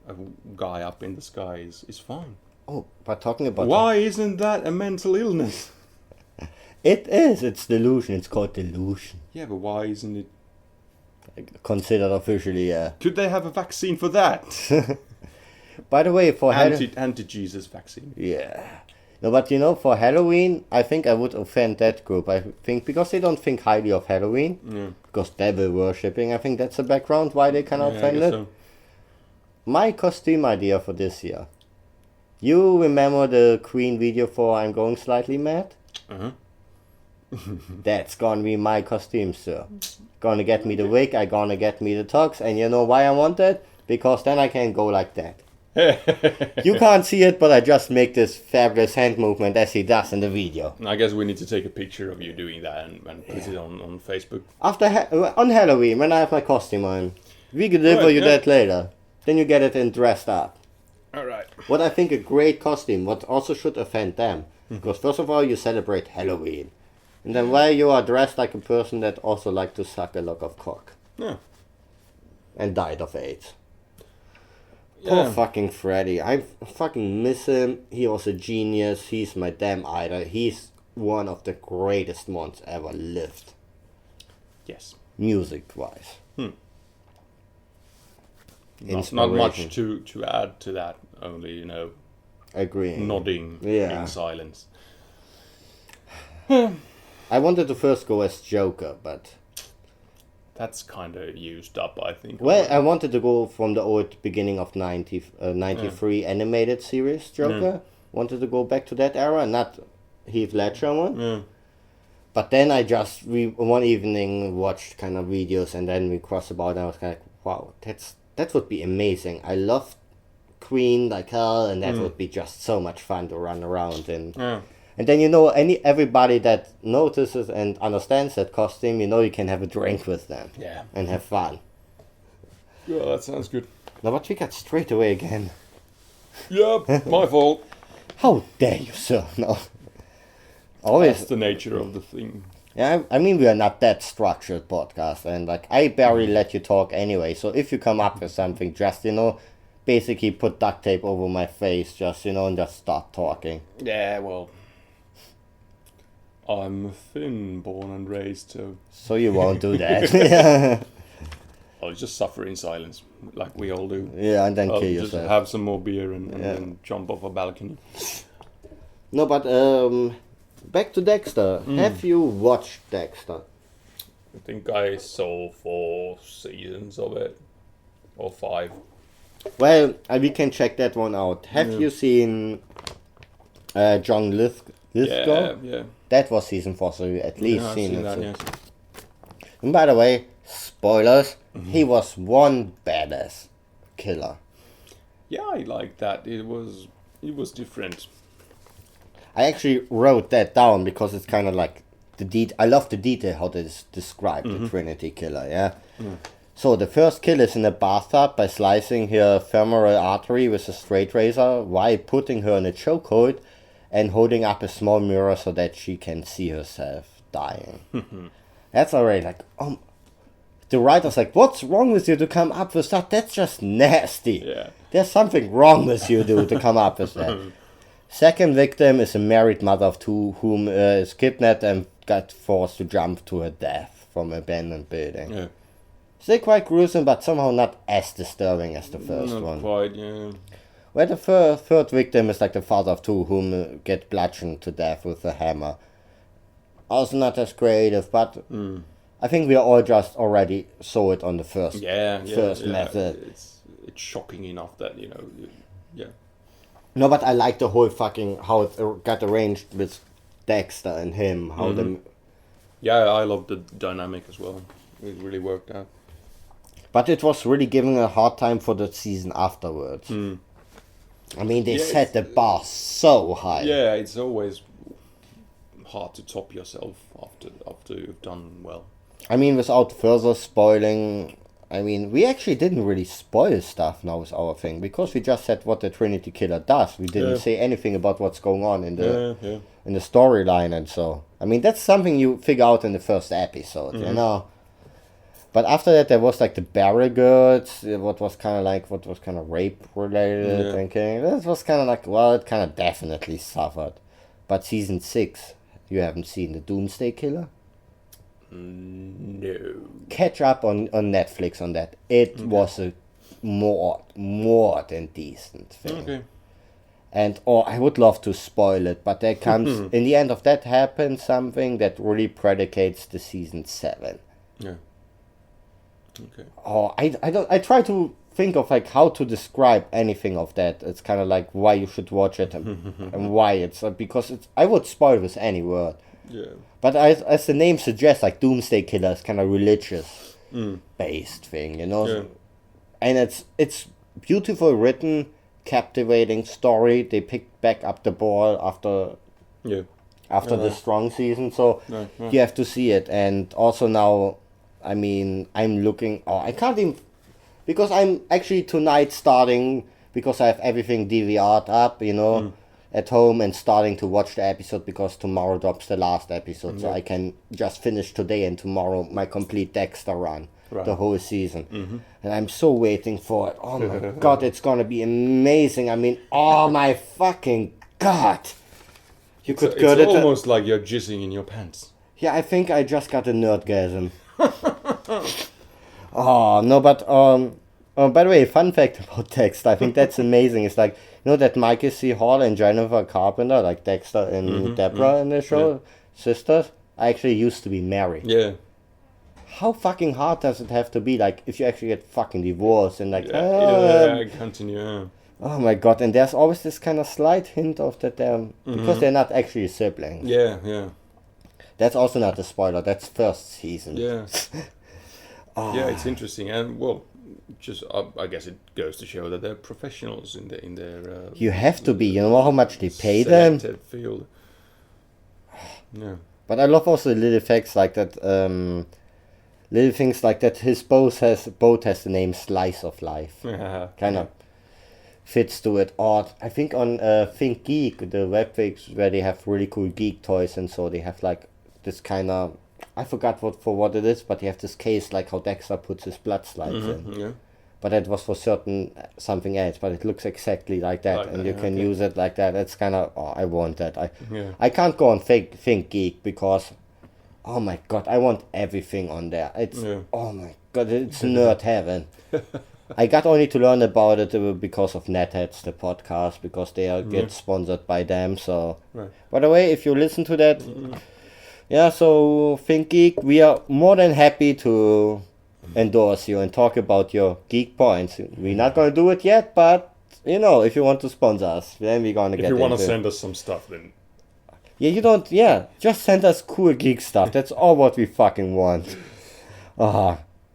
Speaker 3: a guy up in the sky is fine.
Speaker 2: Oh, but talking about...
Speaker 3: Why isn't that a mental illness?
Speaker 2: It is. It's delusion. It's called delusion.
Speaker 3: Yeah, but why isn't it?
Speaker 2: Considered officially, yeah.
Speaker 3: Could they have a vaccine for that?
Speaker 2: By the way, for
Speaker 3: Anti-Jesus vaccine.
Speaker 2: Yeah. No, but for Halloween, I think I would offend that group. I think because they don't think highly of Halloween,
Speaker 3: Yeah.
Speaker 2: because devil worshipping. I think that's the background why they kind of
Speaker 3: Yeah, I
Speaker 2: offend
Speaker 3: guess
Speaker 2: it.
Speaker 3: so.
Speaker 2: My costume idea for this year. You remember the Queen video for I'm Going Slightly Mad?
Speaker 3: Uh-huh.
Speaker 2: That's gonna be my costume, sir. Gonna get me the wig, I gonna get me the tux, and you know why I want that? Because then I can go like that. You can't see it, but I just make this fabulous hand movement as he does in the video.
Speaker 3: I guess we need to take a picture of you doing that and put it on Facebook.
Speaker 2: After on Halloween, when I have my costume on, we deliver
Speaker 3: Right,
Speaker 2: you
Speaker 3: yeah.
Speaker 2: that later. Then you get it in dressed up.
Speaker 3: Alright.
Speaker 2: What I think a great costume, what also should offend them. Because first of all, you celebrate Halloween. And then why you are dressed like a person that also like to suck a lot of cock.
Speaker 3: Yeah.
Speaker 2: And died of AIDS. Poor
Speaker 3: Yeah.
Speaker 2: fucking Freddy. I fucking miss him. He was a genius. He's my damn idol. He's one of the greatest ones ever lived.
Speaker 3: Yes.
Speaker 2: Music-wise.
Speaker 3: Not much to add to that. Only,
Speaker 2: Agreeing.
Speaker 3: nodding
Speaker 2: Yeah.
Speaker 3: in silence.
Speaker 2: I wanted to first go as Joker, but...
Speaker 3: That's kind of used up, I think.
Speaker 2: Well, I wanted to go from the old beginning of 93 animated series Joker. Wanted to go back to that era, not Heath Ledger one.
Speaker 3: Yeah.
Speaker 2: But then I just one evening watched kind of videos, and then we crossed about, and I was kind of like, wow, that would be amazing. I love Queen like hell, and that would be just so much fun to run around in.
Speaker 3: Yeah.
Speaker 2: And then everybody that notices and understands that costume, you can have a drink with them
Speaker 3: Yeah.
Speaker 2: and have fun.
Speaker 3: Yeah, that sounds good.
Speaker 2: Now, but we got straight away again.
Speaker 3: Yep, my fault.
Speaker 2: How dare you, sir? No.
Speaker 3: That's
Speaker 2: Always.
Speaker 3: the nature of the thing.
Speaker 2: Yeah, I mean, we are not that structured podcast, and I barely let you talk anyway. So if you come up with something, just basically put duct tape over my face, just and just start talking.
Speaker 3: Yeah, well, I'm thin, born and raised, so...
Speaker 2: So you won't do that.
Speaker 3: I'll just suffer in silence, like we all do.
Speaker 2: Yeah, and then
Speaker 3: I'll
Speaker 2: kill
Speaker 3: just
Speaker 2: yourself.
Speaker 3: have some more beer and jump off a balcony.
Speaker 2: No, but back to Dexter. Have you watched Dexter?
Speaker 3: I think I saw 4 seasons of it, or 5.
Speaker 2: Well, we can check that one out. Have you seen John Lithgow?
Speaker 3: Yeah.
Speaker 2: That was season 4, so you at least
Speaker 3: I've
Speaker 2: seen
Speaker 3: seen
Speaker 2: it.
Speaker 3: that,
Speaker 2: so-
Speaker 3: yes.
Speaker 2: And by the way, spoilers, he was one badass killer.
Speaker 3: Yeah, I like that. It was different.
Speaker 2: I actually wrote that down because it's kind of like I love the detail how they describe the Trinity killer, yeah? So the first kill is in a bathtub by slicing her femoral artery with a straight razor while putting her in a chokehold and holding up a small mirror so that she can see herself dying. That's already like, the writer's like, what's wrong with you to come up with that? That's just nasty.
Speaker 3: Yeah.
Speaker 2: There's something wrong with you, dude, to come up with that. Second victim is a married mother of 2 whom is kidnapped and got forced to jump to her death from an abandoned building.
Speaker 3: Yeah.
Speaker 2: Still quite gruesome, but somehow not as disturbing as the first
Speaker 3: Not
Speaker 2: one.
Speaker 3: quite, yeah.
Speaker 2: Well, the third victim is like the father of 2 whom get bludgeoned to death with a hammer. Also not as creative, but I think we all just already saw it on the first method.
Speaker 3: It's shocking enough that, yeah.
Speaker 2: No, but I like the whole fucking how it got arranged with Dexter and him. How them,
Speaker 3: Yeah, I love the dynamic as well. It really worked out.
Speaker 2: but it was really giving a hard time for the season afterwards. I mean, they
Speaker 3: Yeah,
Speaker 2: set the bar so high.
Speaker 3: Yeah, it's always hard to top yourself after you've done well.
Speaker 2: I mean, without further spoiling, I mean, we actually didn't really spoil stuff now with our thing because we just said what the Trinity Killer does. We didn't say anything about what's going on in the in the storyline and so. I mean, that's something you figure out in the first episode, you know. But after that, there was like the Barrigirds, what was kind of rape related and killing. That was kind of like, well, it kind of definitely suffered. But season 6, you haven't seen the Doomsday Killer?
Speaker 3: No.
Speaker 2: Catch up on Netflix on that. It was a more than decent thing.
Speaker 3: Okay.
Speaker 2: And I would love to spoil it, but there comes in the end of that happens something that really predicates the season 7.
Speaker 3: Yeah. Okay.
Speaker 2: I try to think of like how to describe anything of that. It's kind of like why you should watch it and why it's because it's I would spoil with any word.
Speaker 3: Yeah.
Speaker 2: But as the name suggests, like Doomsday Killer is kind of religious based thing, you know.
Speaker 3: Yeah.
Speaker 2: And it's beautiful written, captivating story. They picked back up the ball after the strong season, so you have to see it. And also now, I mean, I'm looking. I can't even because I'm actually tonight starting because I have everything DVR'd up, you know. At home and starting to watch the episode because tomorrow drops the last episode, so I can just finish today and tomorrow my complete Dexter run, the whole season. And I'm so waiting for it. Oh my god, it's gonna be amazing. I mean, oh my fucking god. You could go
Speaker 3: It's
Speaker 2: to
Speaker 3: almost like you're jizzing in your pants.
Speaker 2: Yeah, I think I just got a nerdgasm. Oh no, but by the way, fun fact about Dexter, I think that's amazing. It's like, you know that Michael C. Hall and Jennifer Carpenter, like Dexter and Deborah in the show, sisters, actually used to be married.
Speaker 3: Yeah.
Speaker 2: How fucking hard does it have to be, like, if you actually get fucking divorced and like,
Speaker 3: Continue. Yeah.
Speaker 2: oh my god, and there's always this kind of slight hint of that they're, because they're not actually siblings.
Speaker 3: Yeah.
Speaker 2: That's also not a spoiler, that's first season.
Speaker 3: Yeah. Yeah, it's interesting, and well, just I guess it goes to show that they're professionals in their.
Speaker 2: You have to be. You know how much they pay them.
Speaker 3: Selected field. Yeah.
Speaker 2: But I love also little effects like that. Little things like that. His boat has the name Slice of Life. Kind of fits to it. Or I think on Think Geek, the webpage where they have really cool geek toys, and so they have like this kind of. I forgot what it is, but you have this case like how Dexter puts his blood slides in.
Speaker 3: Yeah.
Speaker 2: But it was for certain something else, but it looks exactly like that, and you can use it like that. It's kind of, I want that. I can't go on Think Geek because, oh my god, I want everything on there. It's, oh my God, it's nerd heaven. I got only to learn about it because of Netheads, the podcast, because they get sponsored by them. So, by the way, if you listen to that, so Think Geek, we are more than happy to endorse you and talk about your geek points. We're not going to do it yet, but if you want to sponsor us, then we're going to get
Speaker 3: If you want to
Speaker 2: into it.
Speaker 3: send us some stuff, then
Speaker 2: just send us cool geek stuff. That's all what we fucking want.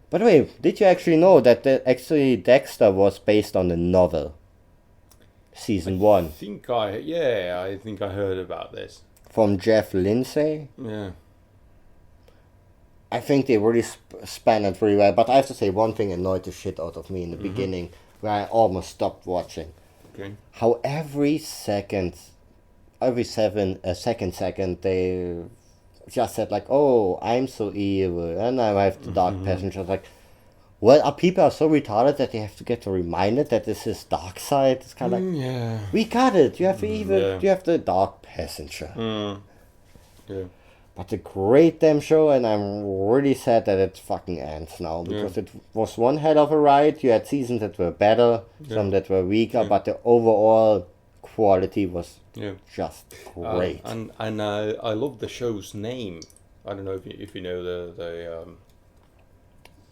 Speaker 2: By the way, did you actually know that actually Dexter was based on the novel? Season 1.
Speaker 3: I think I heard about this.
Speaker 2: From Jeff Lindsay.
Speaker 3: Yeah.
Speaker 2: I think they really span it very well. But I have to say, one thing annoyed the shit out of me in the beginning, where I almost stopped watching.
Speaker 3: Okay.
Speaker 2: How every second they just said like, "Oh, I'm so evil," and I have the dark passenger. Like, well, are people so retarded that they have to get reminded that this is dark side? It's kind of like, we got it. You have the evil. You have the dark passenger.
Speaker 3: Yeah.
Speaker 2: But a great damn show, and I'm really sad that it fucking ends now, because it was one hell of a ride. You had seasons that were better, some that were weaker, but the overall quality was just great.
Speaker 3: And I love the show's name. I don't know if you know the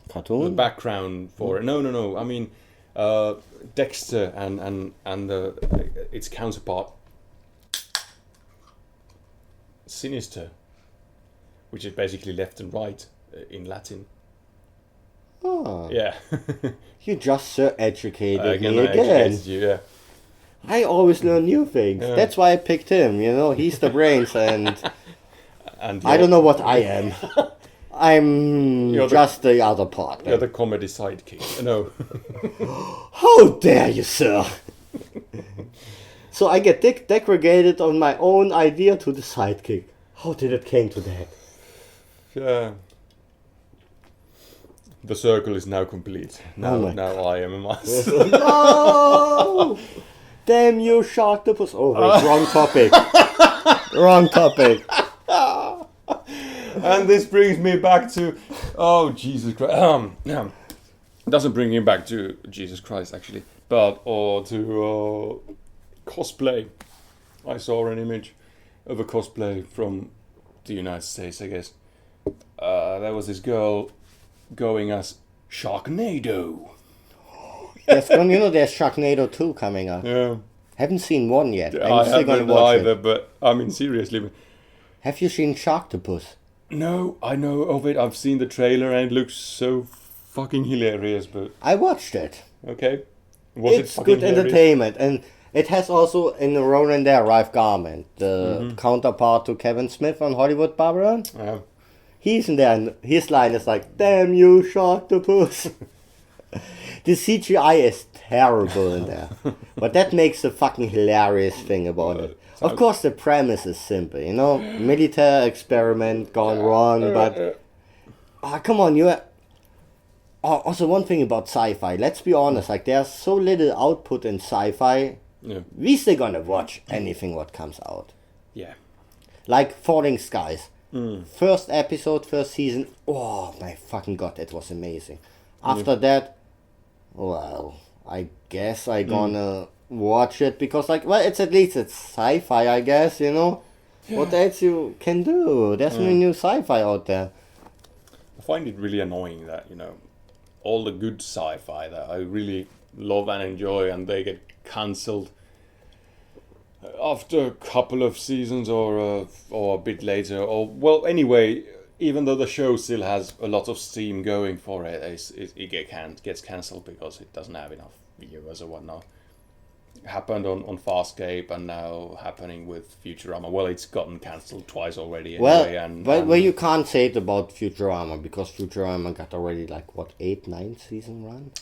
Speaker 2: cartoon,
Speaker 3: the background for it. No. I mean, Dexter and its counterpart, Sinister, which is basically left and right in Latin.
Speaker 2: Oh.
Speaker 3: Yeah.
Speaker 2: You just so educated me
Speaker 3: I
Speaker 2: again.
Speaker 3: educated you, yeah.
Speaker 2: I always learn new things.
Speaker 3: Yeah.
Speaker 2: That's why I picked him. He's the brains, and
Speaker 3: And
Speaker 2: I don't know what I am. I'm just the other part.
Speaker 3: You're the comedy sidekick. No.
Speaker 2: How dare you, sir? So I get degraded on my own idea to the sidekick. How did it came to that?
Speaker 3: Yeah. The circle is now complete. Now I am a master.
Speaker 2: No! Damn you, Sharktopus. Oh, wait, wrong topic. Wrong topic.
Speaker 3: And this brings me back to... Oh, Jesus Christ. Doesn't bring me back to Jesus Christ, actually. But to cosplay. I saw an image of a cosplay from the United States, I guess. There was this girl going as Sharknado.
Speaker 2: There's Sharknado 2 coming up.
Speaker 3: Yeah.
Speaker 2: Haven't seen one yet.
Speaker 3: I haven't either, but I mean, seriously.
Speaker 2: Have you seen Sharktopus?
Speaker 3: No, I know of it. I've seen the trailer and it looks so fucking hilarious, but...
Speaker 2: I watched it.
Speaker 3: Okay.
Speaker 2: It's good entertainment, and it has also in the Ronan there Ralph Garman, the counterpart to Kevin Smith on Hollywood Babylon.
Speaker 3: Yeah.
Speaker 2: He's in there, and his line is like, "Damn you, Sharktopus." The CGI is terrible in there, but that makes the fucking hilarious thing about it. Of course, the premise is simple, military experiment gone wrong, but come on, also one thing about sci-fi. Let's be honest, like there's so little output in sci-fi.
Speaker 3: Yeah.
Speaker 2: We still gonna watch anything what comes out.
Speaker 3: Yeah.
Speaker 2: Like Falling Skies. First episode, first season. Oh my fucking god, it was amazing. After that, well, I guess I gonna watch it because it's at least it's sci-fi, I guess, Yeah. What else you can do? There's no new sci-fi out there.
Speaker 3: I find it really annoying that, all the good sci-fi that I really love and enjoy, and they get cancelled after a couple of seasons or a bit later. Or, well, anyway, even though the show still has a lot of steam going for it, it gets cancelled because it doesn't have enough viewers or whatnot. It happened on Farscape and now happening with Futurama. Well, it's gotten cancelled twice already anyway.
Speaker 2: Well, you can't say it about Futurama because Futurama got already 8, 9 season run?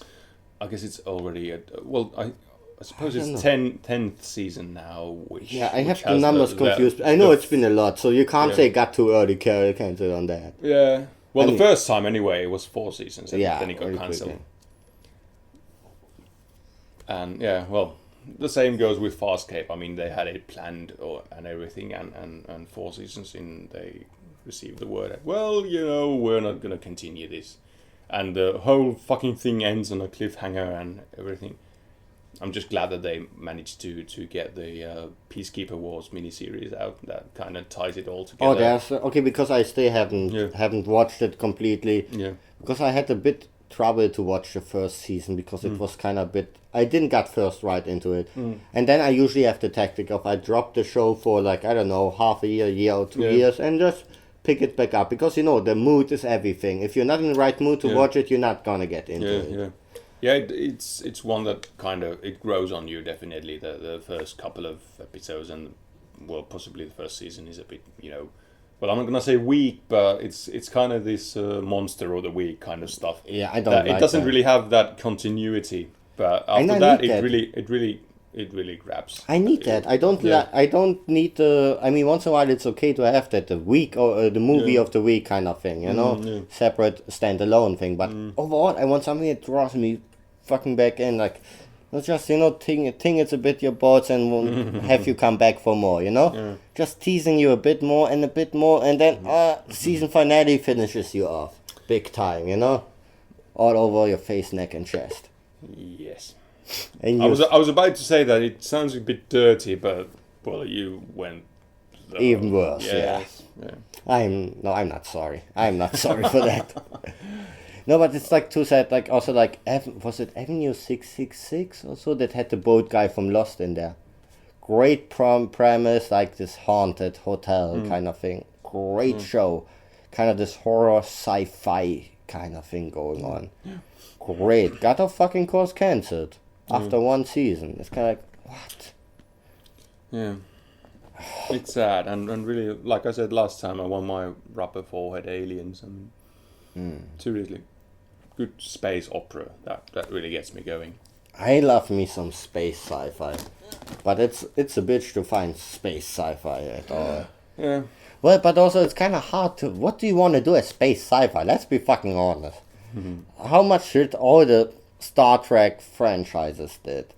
Speaker 3: I guess it's already I suppose it's 10th season now.
Speaker 2: I have the numbers confused. I know it's been a lot, so you can't say it got too early. Cancelled on that.
Speaker 3: Yeah. Well, the first time anyway, it was 4 seasons, and then it got cancelled.
Speaker 2: Quickly.
Speaker 3: And the same goes with Farscape. I mean, they had it planned and everything, and 4 seasons in, they received the word that, we're not going to continue this. and the whole fucking thing ends on a cliffhanger and everything. I'm just glad that they managed to get the Peacekeeper Wars miniseries out. That kind of ties it all together.
Speaker 2: Oh, there's okay, because I still haven't watched it completely.
Speaker 3: Yeah.
Speaker 2: Because I had a bit trouble to watch the first season because it was kind of a bit. I didn't get first right into it, and then I usually have the tactic of I drop the show for like I don't know half a year or 2 years, and just pick it back up because the mood is everything. If you're not in the right mood to watch it, you're not gonna get into it.
Speaker 3: Yeah, it's one that kind of it grows on you definitely. The first couple of episodes and possibly the first season is a bit well, I'm not gonna say weak, but it's kind of this monster of the week kind of stuff.
Speaker 2: Yeah, I don't.
Speaker 3: It doesn't really have that continuity, but after that, it really grabs.
Speaker 2: I need that. I don't need the. I mean, once in a while it's okay to have that the week or the movie of the week kind of thing, separate standalone thing. But overall, I want something that draws me fucking back in, like not just think it's a bit your boats and won't have you come back for more, just teasing you a bit more, and then season finale finishes you off big time, all over your face, neck, and chest.
Speaker 3: Yes.
Speaker 2: And
Speaker 3: I was about to say that it sounds a bit dirty, but you went
Speaker 2: even worse.
Speaker 3: Yes.
Speaker 2: Yeah. I'm not sorry. I'm not sorry for that. No, but it's like too sad. Like also like was it Avenue 666 also that had the boat guy from Lost in there? Great premise, like this haunted hotel kind of thing. Great show, kind of this horror sci-fi kind of thing going on. Great, got a fucking course cancelled after one season. It's kind of like what?
Speaker 3: Yeah. It's sad and really, like I said last time, I won my rapper for had Aliens and seriously good space opera that really gets me going.
Speaker 2: I love me some space sci-fi, but it's a bitch to find space sci-fi at all.
Speaker 3: Yeah.
Speaker 2: Well, but also it's kind of hard to. What do you want to do as space sci-fi? Let's be fucking honest. How much shit all the Star Trek franchises did?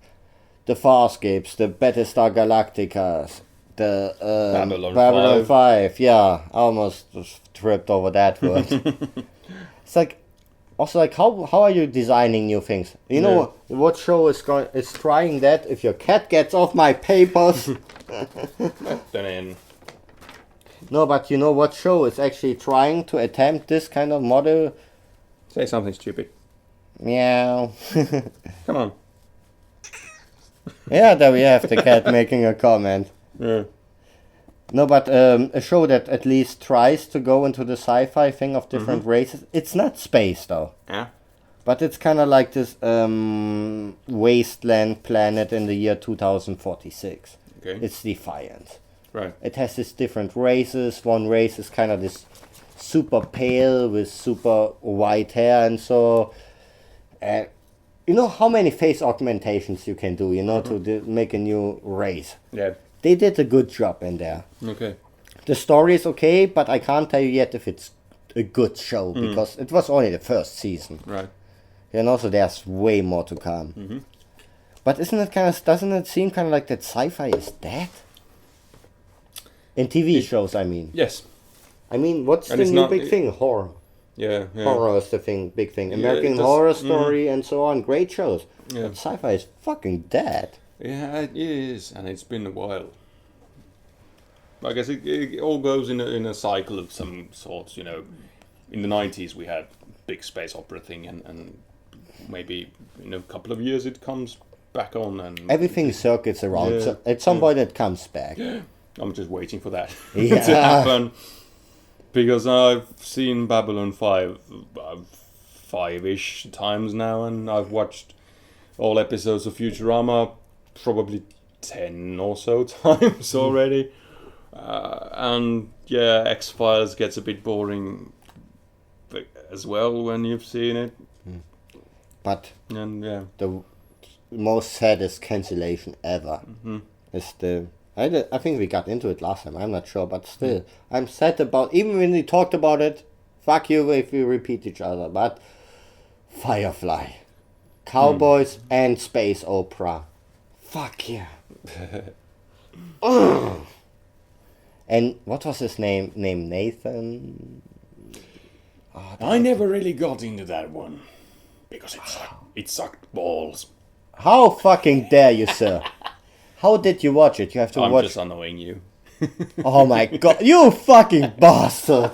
Speaker 2: The Farscapes, the Battlestar Galacticas, the Babylon 5. Yeah, I almost tripped over that word. It's like, also like how are you designing new things? What show is trying that? If your cat gets off my papers.
Speaker 3: Then
Speaker 2: No, but what show is actually trying to attempt this kind of model?
Speaker 3: say something stupid.
Speaker 2: Meow.
Speaker 3: Come on.
Speaker 2: Yeah, there we have the cat making a comment.
Speaker 3: Yeah.
Speaker 2: No, but a show that at least tries to go into the sci-fi thing of different races. It's not space though.
Speaker 3: Yeah.
Speaker 2: But it's kind of like this wasteland planet in the year 2046.
Speaker 3: Okay.
Speaker 2: It's Defiant.
Speaker 3: Right.
Speaker 2: It has these different races. One race is kind of this super pale with super white hair and so. And how many face augmentations you can do, to make a new race.
Speaker 3: Yeah.
Speaker 2: They did a good job in there.
Speaker 3: Okay.
Speaker 2: The story is okay, but I can't tell you yet if it's a good show because it was only the first season.
Speaker 3: Right.
Speaker 2: So there's way more to come. But doesn't it seem kind of like that sci-fi is dead? In TV shows, I mean.
Speaker 3: Yes.
Speaker 2: I mean, what's
Speaker 3: And
Speaker 2: the
Speaker 3: it's
Speaker 2: new
Speaker 3: not-
Speaker 2: big thing? Horror.
Speaker 3: Yeah.
Speaker 2: Horror is the big thing.
Speaker 3: Yeah,
Speaker 2: American
Speaker 3: it does-
Speaker 2: Horror Story and so on. Great shows.
Speaker 3: Yeah.
Speaker 2: But sci-fi is fucking dead.
Speaker 3: Yeah, it is, and it's been a while. I guess it all goes in a cycle of some sorts. In the 90s we had big space opera thing, and maybe in a couple of years it comes back on, and
Speaker 2: Everything circuits around.
Speaker 3: Yeah.
Speaker 2: So at some point it comes back.
Speaker 3: I'm just waiting for that
Speaker 2: Yeah.
Speaker 3: to happen. Because I've seen Babylon 5 5-ish times now, and I've watched all episodes of Futurama probably 10 or so times already. And yeah, X-Files gets a bit boring as well when you've seen it.
Speaker 2: But
Speaker 3: And yeah.
Speaker 2: the most saddest cancellation ever is the... I think we got into it last time, I'm not sure, but still, I'm sad about... Even when we talked about it, fuck you if we repeat each other, but... Firefly. Cowboys and space opera. Fuck yeah. Ugh. And what was his name? Nathan?
Speaker 3: I never really got into that one because it sucked balls.
Speaker 2: How fucking dare you, sir? How did you watch it? You have to
Speaker 3: I'm
Speaker 2: watch.
Speaker 3: just annoying you.
Speaker 2: Oh my god, you fucking bastard!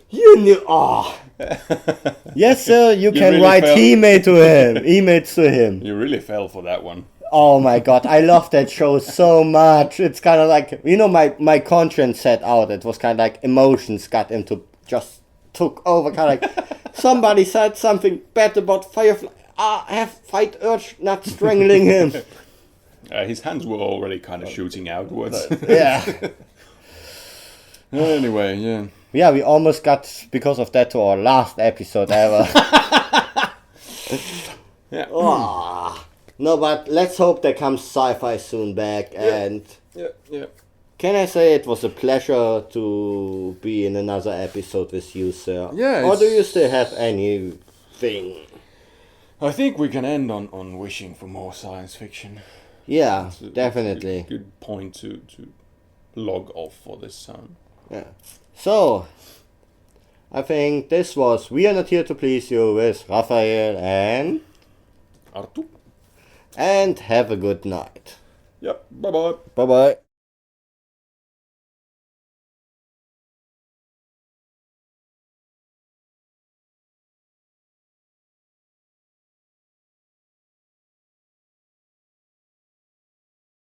Speaker 2: You knew. Oh. Yes, sir. You can
Speaker 3: really
Speaker 2: write
Speaker 3: felt-
Speaker 2: emails to him.
Speaker 3: You really fell for that one.
Speaker 2: Oh my god, I love that show so much. It's kind of like, you know, my conscience set out. It was kind of like emotions got into, just took over. Kind of like somebody said something bad about Firefly. I have fight urge, not strangling him.
Speaker 3: His hands were already kind of shooting outwards.
Speaker 2: Yeah.
Speaker 3: Anyway, yeah.
Speaker 2: Yeah, we almost got, because of that, to our last episode ever.
Speaker 3: Yeah.
Speaker 2: Ah. No, but let's hope there comes sci-fi soon back. And
Speaker 3: Yeah.
Speaker 2: can I say it was a pleasure to be in another episode with you, sir?
Speaker 3: Yeah,
Speaker 2: Or do
Speaker 3: it's-
Speaker 2: you still have anything?
Speaker 3: I think we can end on wishing for more science fiction.
Speaker 2: Yeah,
Speaker 3: It's a
Speaker 2: definitely.
Speaker 3: Good point to log off for this time.
Speaker 2: Yeah. So, I think this was We Are Not Here to Please You with Raphael
Speaker 3: Artu?
Speaker 2: and have a good night.
Speaker 3: Yep. Bye bye.
Speaker 2: Bye bye.